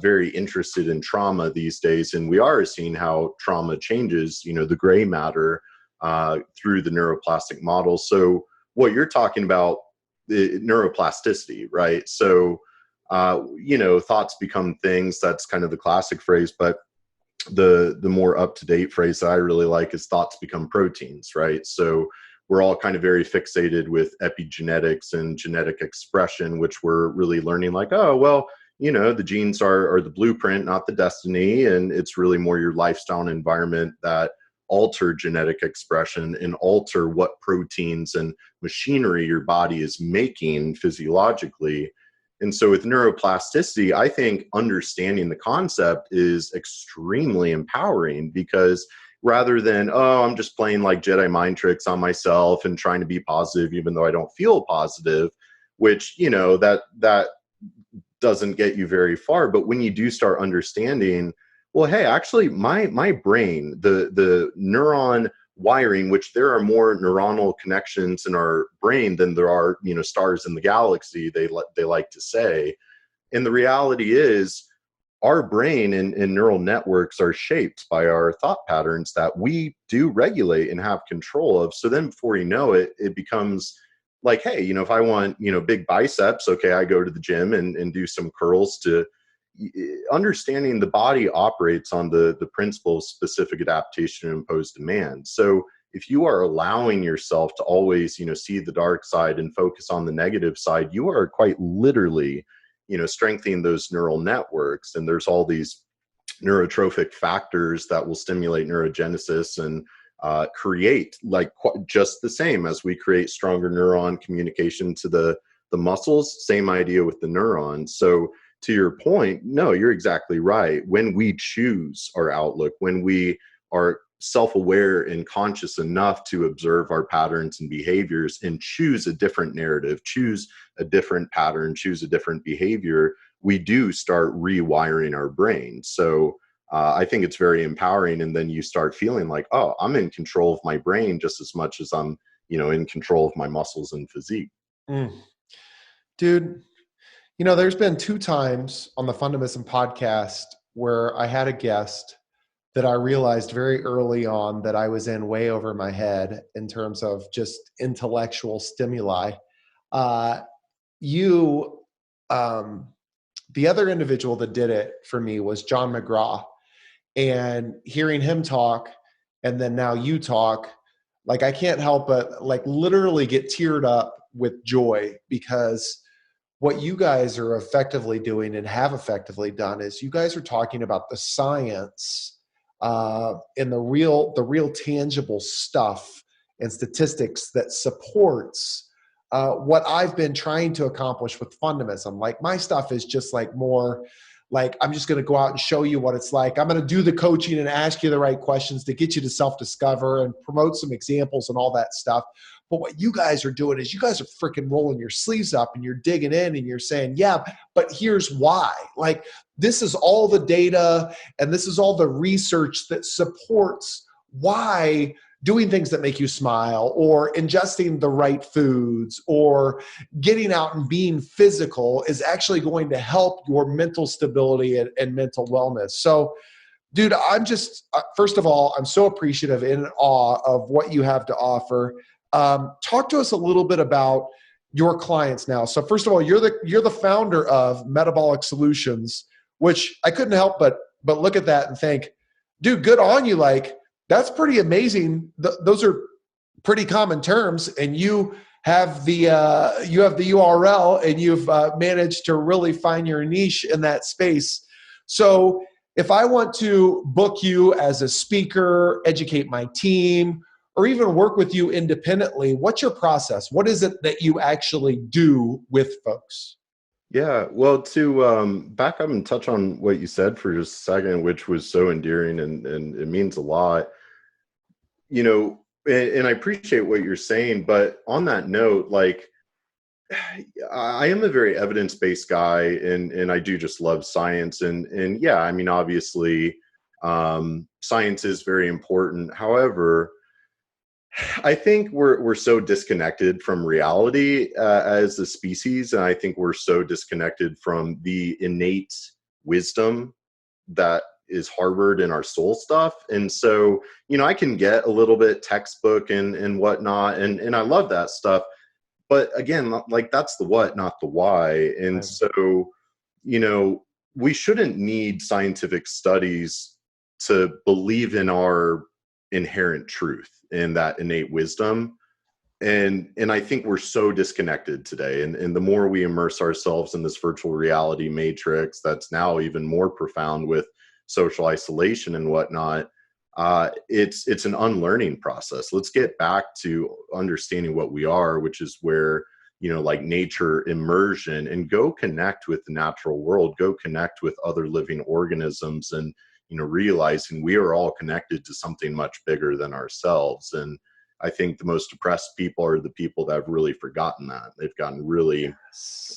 B: very interested in trauma these days. And we are seeing how trauma changes, the gray matter through the neuroplastic model. So what you're talking about, the neuroplasticity, right? So, thoughts become things. That's kind of the classic phrase, but the more up-to-date phrase that I really like is thoughts become proteins, right? So we're all kind of very fixated with epigenetics and genetic expression, which we're really learning like, oh, well, the genes are the blueprint, not the destiny. And it's really more your lifestyle and environment that alter genetic expression and alter what proteins and machinery your body is making physiologically. And so with neuroplasticity, I think understanding the concept is extremely empowering, because rather than, oh, I'm just playing like Jedi mind tricks on myself and trying to be positive, even though I don't feel positive, which, that doesn't get you very far. But when you do start understanding, well, hey, actually my brain, the neuron wiring, which there are more neuronal connections in our brain than there are, stars in the galaxy, they like to say. And the reality is our brain and neural networks are shaped by our thought patterns that we do regulate and have control of. So then before you know it, it becomes like, hey, if I want, big biceps, okay, I go to the gym and do some curls. To understanding the body operates on the principle of specific adaptation and imposed demand. So if you are allowing yourself to always, see the dark side and focus on the negative side, you are quite literally, strengthening those neural networks. And there's all these neurotrophic factors that will stimulate neurogenesis and create just the same as we create stronger neuron communication to the muscles. Same idea with the neurons. So to your point, no, you're exactly right. When we choose our outlook, when we are self-aware and conscious enough to observe our patterns and behaviors and choose a different narrative, choose a different pattern, choose a different behavior, we do start rewiring our brain. So I think it's very empowering. And then you start feeling like, oh, I'm in control of my brain just as much as I'm, in control of my muscles and physique.
A: Dude, there's been 2 times on the Fundamism podcast where I had a guest that I realized very early on that I was in way over my head in terms of just intellectual stimuli. The other individual that did it for me was John McGraw. And hearing him talk, and then now you talk, like I can't help but like literally get teared up with joy, because what you guys are effectively doing and have effectively done is you guys are talking about the science and the real tangible stuff and statistics that supports what I've been trying to accomplish with Fundamism. Like my stuff is just like more like, I'm just going to go out and show you what it's like. I'm going to do the coaching and ask you the right questions to get you to self-discover and promote some examples and all that stuff. But what you guys are doing is you guys are freaking rolling your sleeves up and you're digging in and you're saying, yeah, but here's why. Like this is all the data and this is all the research that supports why doing things that make you smile, or ingesting the right foods, or getting out and being physical is actually going to help your mental stability and mental wellness. So, dude, I'm just, first of all, I'm so appreciative and in awe of what you have to offer. Talk to us a little bit about your clients now. So first of all, you're the founder of Metabolic Solutions, which I couldn't help but look at that and think, dude, good on you. Like, that's pretty amazing. Those are pretty common terms, and you have the URL, and you've managed to really find your niche in that space. So if I want to book you as a speaker, educate my team, or even work with you independently, what's your process? What is it that you actually do with folks?
B: Yeah, well, to back up and touch on what you said for just a second, which was so endearing and it means a lot, and I appreciate what you're saying. But on that note, like, I am a very evidence-based guy, and I do just love science. And yeah, I mean, obviously, science is very important. However, I think we're so disconnected from reality as a species, and I think we're so disconnected from the innate wisdom that is harbored in our soul stuff. And so, I can get a little bit textbook and whatnot, and I love that stuff. But again, like that's the what, not the why. And so, we shouldn't need scientific studies to believe in our inherent truth and that innate wisdom. And I think we're so disconnected today. And the more we immerse ourselves in this virtual reality matrix that's now even more profound with social isolation and whatnot, it's an unlearning process. Let's get back to understanding what we are, which is where, like nature immersion, and go connect with the natural world, go connect with other living organisms, and realizing we are all connected to something much bigger than ourselves. And I think the most depressed people are the people that have really forgotten that. They've gotten really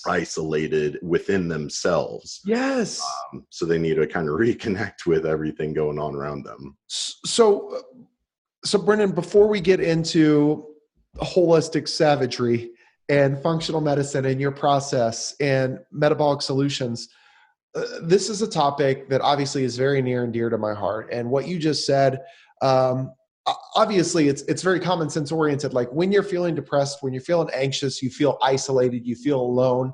B: isolated within themselves.
A: Yes.
B: So they need to kind of reconnect with everything going on around them.
A: So So Brendan, before we get into holistic savagery and functional medicine and your process and metabolic solutions, this is a topic that obviously is very near and dear to my heart. And what you just said, obviously it's very common sense oriented. Like when you're feeling depressed, when you're feeling anxious, you feel isolated, you feel alone.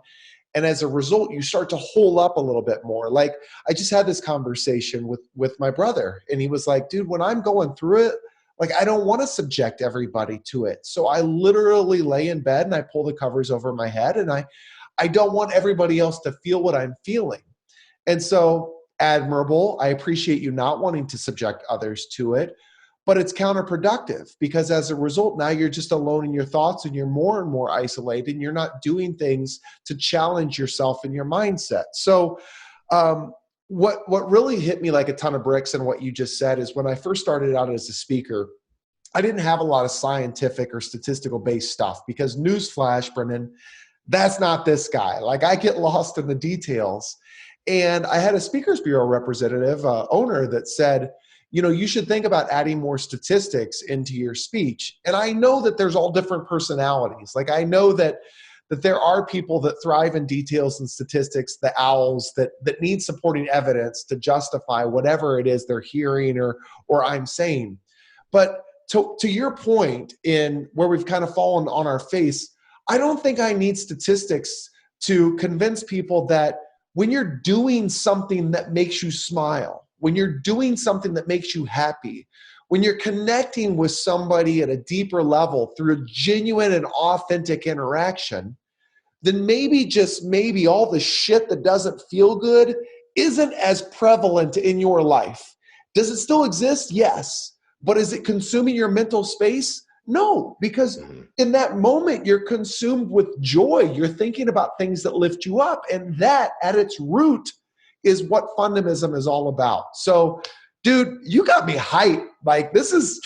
A: And as a result, you start to hole up a little bit more. Like I just had this conversation with my brother, and he was like, dude, when I'm going through it, like I don't want to subject everybody to it. So I literally lay in bed and I pull the covers over my head, and I don't want everybody else to feel what I'm feeling. And so, admirable. I appreciate you not wanting to subject others to it, but it's counterproductive because as a result, now you're just alone in your thoughts and you're more and more isolated and you're not doing things to challenge yourself and your mindset. So, what really hit me like a ton of bricks in what you just said is when I first started out as a speaker, I didn't have a lot of scientific or statistical based stuff because newsflash, Brendan, that's not this guy. Like I get lost in the details. And I had a Speakers Bureau representative, owner that said, you know, you should think about adding more statistics into your speech. And I know that there's all different personalities. Like I know that there are people that thrive in details and statistics, the owls that need supporting evidence to justify whatever it is they're hearing or I'm saying. But to your point in where we've kind of fallen on our face, I don't think I need statistics to convince people that when you're doing something that makes you smile, when you're doing something that makes you happy, when you're connecting with somebody at a deeper level through a genuine and authentic interaction, then maybe, just maybe, all the shit that doesn't feel good isn't as prevalent in your life. Does it still exist? Yes. But is it consuming your mental space? No, because in that moment, you're consumed with joy. You're thinking about things that lift you up. And that, at its root, is what Fundamism is all about. So, dude, you got me hyped. Like, this is,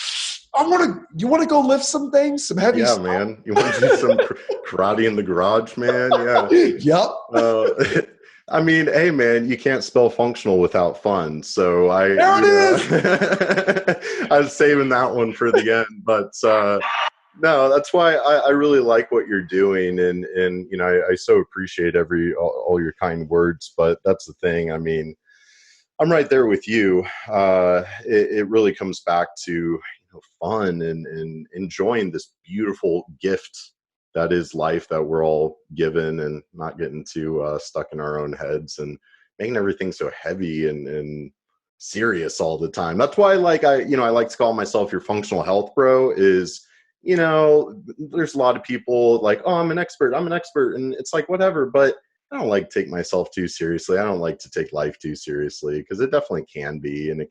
A: you want to go lift some things, some heavy stuff?
B: Man. You want to do some karate in the garage, man? Yeah.
A: Yep.
B: I mean, hey, man, you can't spell functional without fun. So I was saving that one for the end. But no, that's why I really like what you're doing. And you know, I so appreciate all your kind words. But that's the thing. I mean, I'm right there with you. It really comes back to fun and enjoying this beautiful gift that is life that we're all given, and not getting too stuck in our own heads and making everything so heavy and serious all the time. That's why I like to call myself your functional health bro. Is, there's a lot of people like, oh, I'm an expert, and it's like, whatever, but I don't like to take myself too seriously. I don't like to take life too seriously, because it definitely can be, and it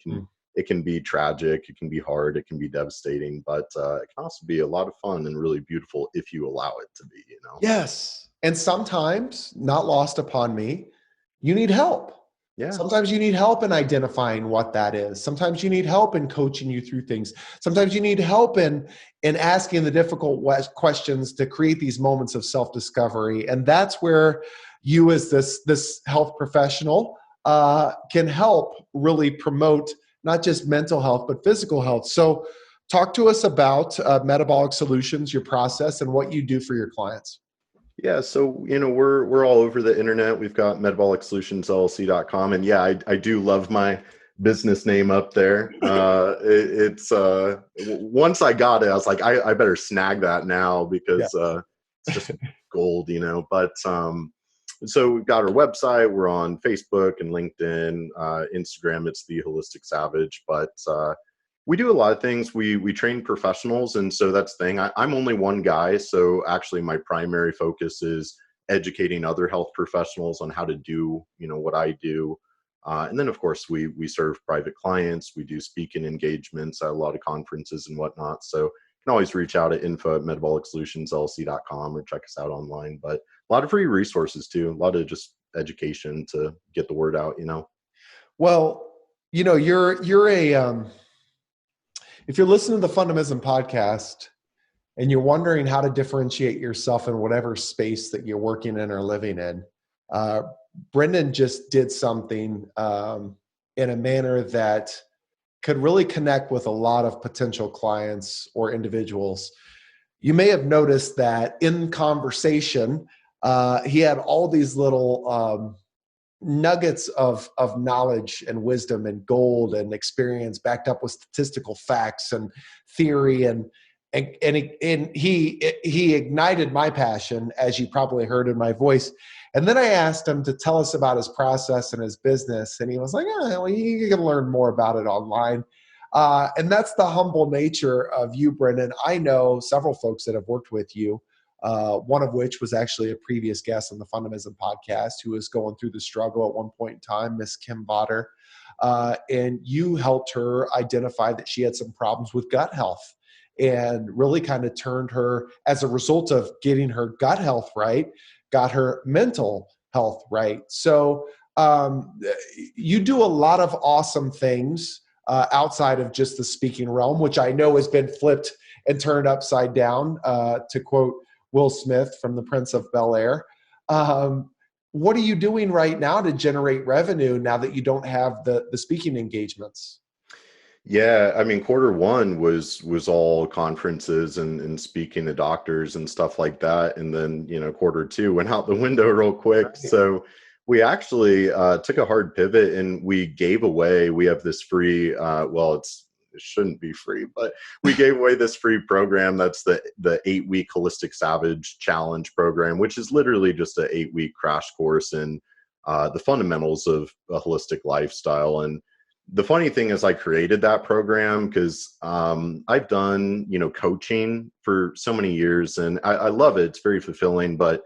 B: can be tragic, it can be hard, it can be devastating, but it can also be a lot of fun and really beautiful if you allow it to be,
A: Yes. And sometimes, not lost upon me, you need help.
B: Yeah.
A: Sometimes you need help in identifying what that is. Sometimes you need help in coaching you through things. Sometimes you need help in asking the difficult questions to create these moments of self-discovery. And that's where you, as this health professional, can help really promote not just mental health, but physical health. So talk to us about Metabolic Solutions, your process, and what you do for your clients.
B: Yeah, so we're all over the internet. We've got metabolicsolutionsllc.com, and yeah, I do love my business name up there. It's once I got it, I was like, I better snag that now, because it's just gold, But so we've got our website. We're on Facebook and LinkedIn, Instagram. It's The Holistic Savage, but we do a lot of things. We train professionals, and so that's the thing. I'm only one guy, so actually my primary focus is educating other health professionals on how to do, what I do. And then, of course, we serve private clients. We do speaking engagements at a lot of conferences and whatnot. So you can always reach out at info@metabolicsolutionsllc.com or check us out online. But a lot of free resources too. A lot of just education to get the word out,
A: Well, you're a if you're listening to the Fundamism podcast and you're wondering how to differentiate yourself in whatever space that you're working in or living in, Brendan just did something in a manner that could really connect with a lot of potential clients or individuals. You may have noticed that in conversation, he had all these little nuggets of knowledge and wisdom and gold and experience backed up with statistical facts and theory, and he ignited my passion, as you probably heard in my voice. And then I asked him to tell us about his process and his business, and he was like, well, you can learn more about it online. And that's the humble nature of you, Brendan. I know several folks that have worked with you, one of which was actually a previous guest on the Fundamism podcast who was going through the struggle at one point in time, Miss Kim Botter. And you helped her identify that she had some problems with gut health, and really kind of turned her, as a result of getting her gut health right, got her mental health right. So you do a lot of awesome things outside of just the speaking realm, which I know has been flipped and turned upside down, to quote Will Smith from The Prince of Bel-Air. What are you doing right now to generate revenue now that you don't have the speaking engagements?
B: Yeah, I mean, quarter one was all conferences and speaking to doctors and stuff like that. And then, quarter two went out the window real quick.
A: Right.
B: So we actually took a hard pivot, and we gave away, we have this free, it shouldn't be free, but we gave away this free program. That's the 8-week Holistic Savage Challenge program, which is literally just an 8-week crash course in the fundamentals of a holistic lifestyle. And the funny thing is, I created that program because I've done, coaching for so many years, and I love it. It's very fulfilling, but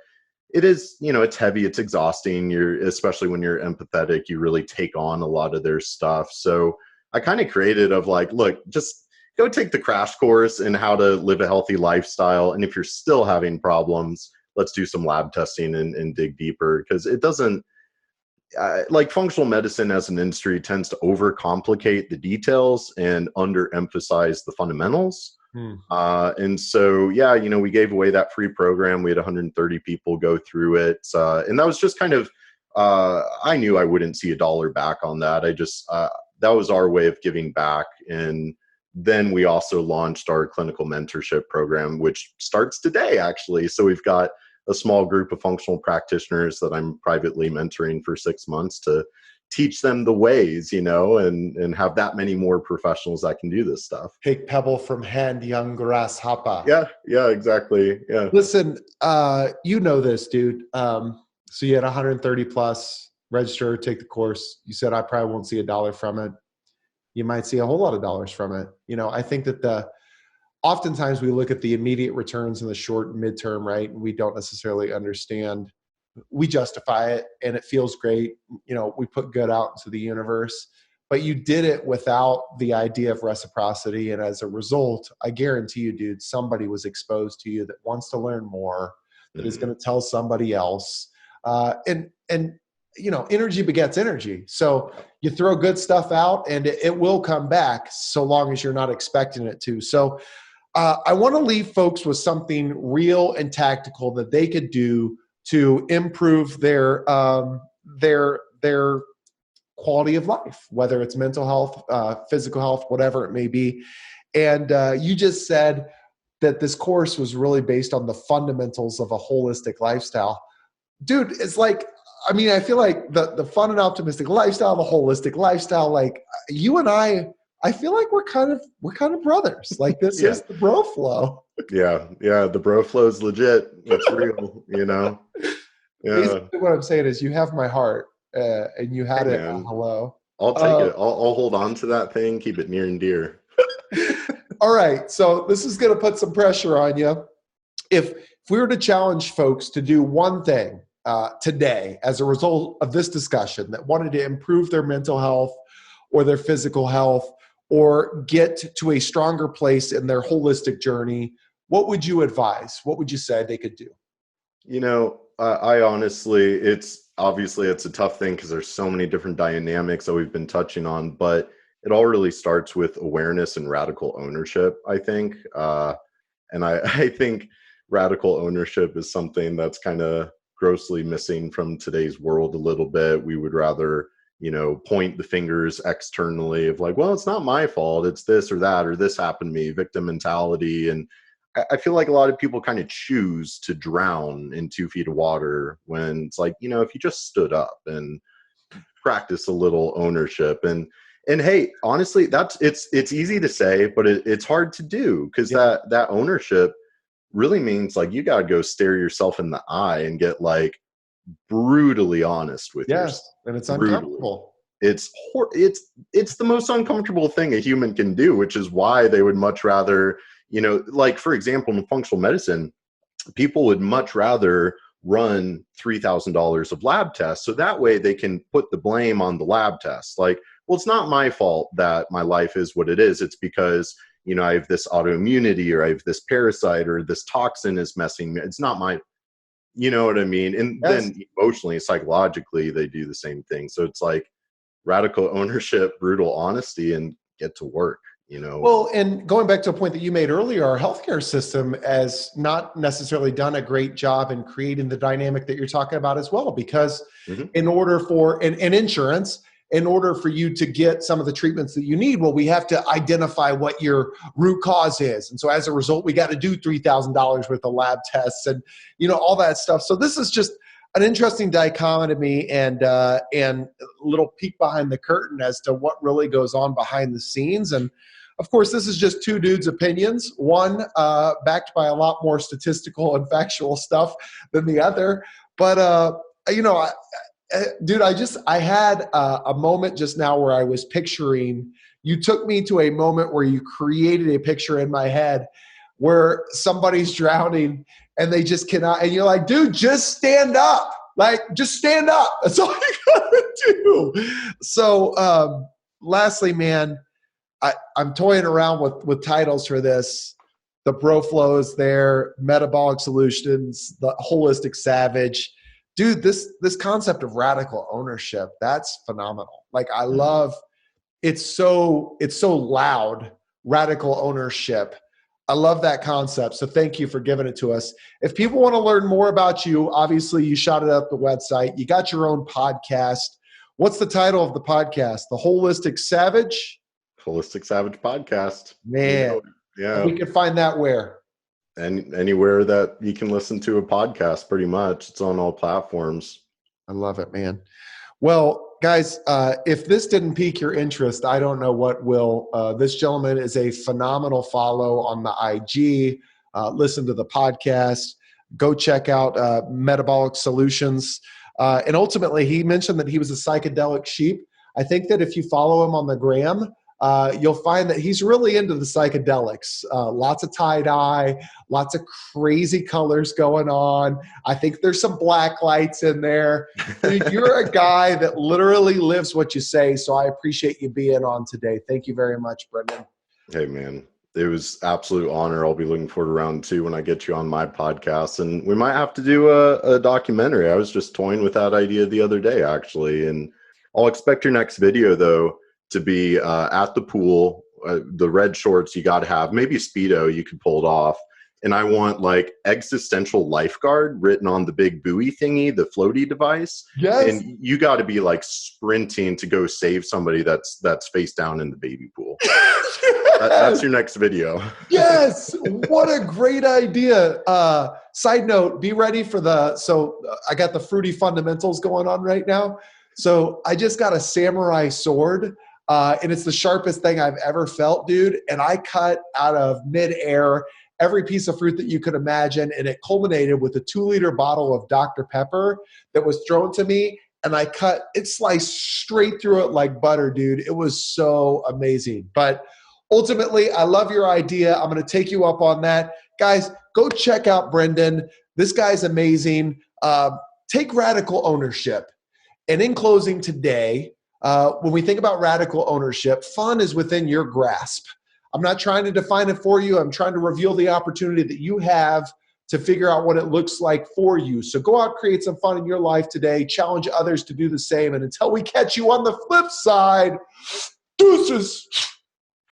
B: it is, it's heavy, it's exhausting. Especially when you're empathetic, you really take on a lot of their stuff. So I kind of created of like, look, just go take the crash course in how to live a healthy lifestyle. And if you're still having problems, let's do some lab testing and dig deeper, because it doesn't, like functional medicine as an industry tends to overcomplicate the details and underemphasize the fundamentals. And so, we gave away that free program. We had 130 people go through it. And that was just kind of, I knew I wouldn't see $1 back on that. That was our way of giving back. And then we also launched our clinical mentorship program, which starts today, actually. So we've got a small group of functional practitioners that I'm privately mentoring for 6 months to teach them the ways, and have that many more professionals that can do this stuff.
A: Take pebble from hand, young grasshopper.
B: Yeah, exactly. Yeah.
A: Listen, you know this, dude. So you had 130 plus register, take the course. You said, I probably won't see $1 from it. You might see a whole lot of dollars from it. I think that oftentimes we look at the immediate returns in the short and midterm, right? And we don't necessarily understand. We justify it and it feels great. We put good out into the universe, but you did it without the idea of reciprocity. And as a result, I guarantee you, dude, somebody was exposed to you that wants to learn more, that is going to tell somebody else. And energy begets energy. So you throw good stuff out and it will come back, so long as you're not expecting it to. So I want to leave folks with something real and tactical that they could do to improve their quality of life, whether it's mental health, physical health, whatever it may be. And you just said that this course was really based on the fundamentals of a holistic lifestyle. Dude, it's like, I feel like the fun and optimistic lifestyle, the holistic lifestyle, like you and I feel like we're kind of brothers. Like this is the bro flow.
B: Yeah. The bro flow is legit. It's real, Yeah.
A: Basically what I'm saying is you have my heart, and you had it. Hello.
B: I'll take it. I'll hold on to that thing. Keep it near and dear.
A: All right. So this is going to put some pressure on you. If we were to challenge folks to do one thing today as a result of this discussion that wanted to improve their mental health or their physical health, or get to a stronger place in their holistic journey, what would you advise? What would you say they could do?
B: I honestly, it's a tough thing because there's so many different dynamics that we've been touching on, but it all really starts with awareness and radical ownership, I think. And I think radical ownership is something that's kind of grossly missing from today's world a little bit. We would rather, point the fingers externally of like, well, it's not my fault, it's this or that, or this happened to me, victim mentality. And I feel like a lot of people kind of choose to drown in 2 feet of water when it's like, if you just stood up and practice a little ownership. And hey, honestly, it's easy to say, but it's hard to do, because that ownership really means like you got to go stare yourself in the eye and get like brutally honest with yourself.
A: And it's uncomfortable.
B: It's the most uncomfortable thing a human can do, which is why they would much rather, like for example, in functional medicine, people would much rather run $3,000 of lab tests, so that way they can put the blame on the lab tests. Like, well, it's not my fault that my life is what it is. It's because, I have this autoimmunity, or I have this parasite, or this toxin is messing me. It's not my, you know what I mean? And then emotionally, psychologically, they do the same thing. So it's like radical ownership, brutal honesty, and get to work.
A: Well, and going back to a point that you made earlier, our healthcare system has not necessarily done a great job in creating the dynamic that you're talking about as well, because in order for, and insurance, in order for you to get some of the treatments that you need, well, we have to identify what your root cause is. And so as a result, we got to do $3,000 worth of lab tests and, all that stuff. So this is just an interesting dichotomy and a little peek behind the curtain as to what really goes on behind the scenes. And of course, this is just two dudes' opinions, one backed by a lot more statistical and factual stuff than the other. But, dude, I had a moment just now where I was picturing, you took me to a moment where you created a picture in my head where somebody's drowning and they just cannot, and you're like, dude, just stand up. Like, just stand up. That's all you gotta do. So lastly, man, I'm toying around with titles for this. The Bro Flow is there, Metabolic Solutions, the Holistic Savage. Dude, this concept of radical ownership, that's phenomenal. Like, I love, it's so loud, radical ownership. I love that concept. So thank you for giving it to us. If people want to learn more about you, obviously you shot it up the website. You got your own podcast. What's the title of the podcast? The Holistic Savage?
B: Holistic Savage Podcast.
A: Man.
B: Yeah.
A: We can find that where?
B: And anywhere that you can listen to a podcast, pretty much. It's on all platforms.
A: I love it, man. Well, guys, if this didn't pique your interest, I don't know what will. This gentleman is a phenomenal follow on the IG. Listen to the podcast. Go check out Metabolic Solutions. And ultimately, he mentioned that he was a psychedelic sheep. I think that if you follow him on the gram, you'll find that he's really into the psychedelics. Lots of tie-dye, lots of crazy colors going on. I think there's some black lights in there. You're a guy that literally lives what you say, so I appreciate you being on today. Thank you very much, Brendan.
B: Hey, man. It was absolute honor. I'll be looking forward to round 2 when I get you on my podcast. And we might have to do a documentary. I was just toying with that idea the other day, actually. And I'll expect your next video, though, to be at the pool, the red shorts you got to have, maybe Speedo, you could pull it off. And I want like existential lifeguard written on the big buoy thingy, the floaty device.
A: Yes.
B: And you got to be like sprinting to go save somebody that's face down in the baby pool.
A: Yes.
B: That's your next video.
A: Yes. What a great idea. Side note, be ready for I got the fruity fundamentals going on right now. So I just got a samurai sword. And it's the sharpest thing I've ever felt, dude. And I cut out of midair every piece of fruit that you could imagine. And it culminated with a 2-liter bottle of Dr. Pepper that was thrown to me. And it sliced straight through it like butter, dude. It was so amazing. But ultimately, I love your idea. I'm going to take you up on that. Guys, go check out Brendan. This guy's amazing. Take radical ownership. And in closing today, when we think about radical ownership, fun is within your grasp. I'm not trying to define it for you. I'm trying to reveal the opportunity that you have to figure out what it looks like for you. So go out, create some fun in your life today, challenge others to do the same. And until we catch you on the flip side, deuces.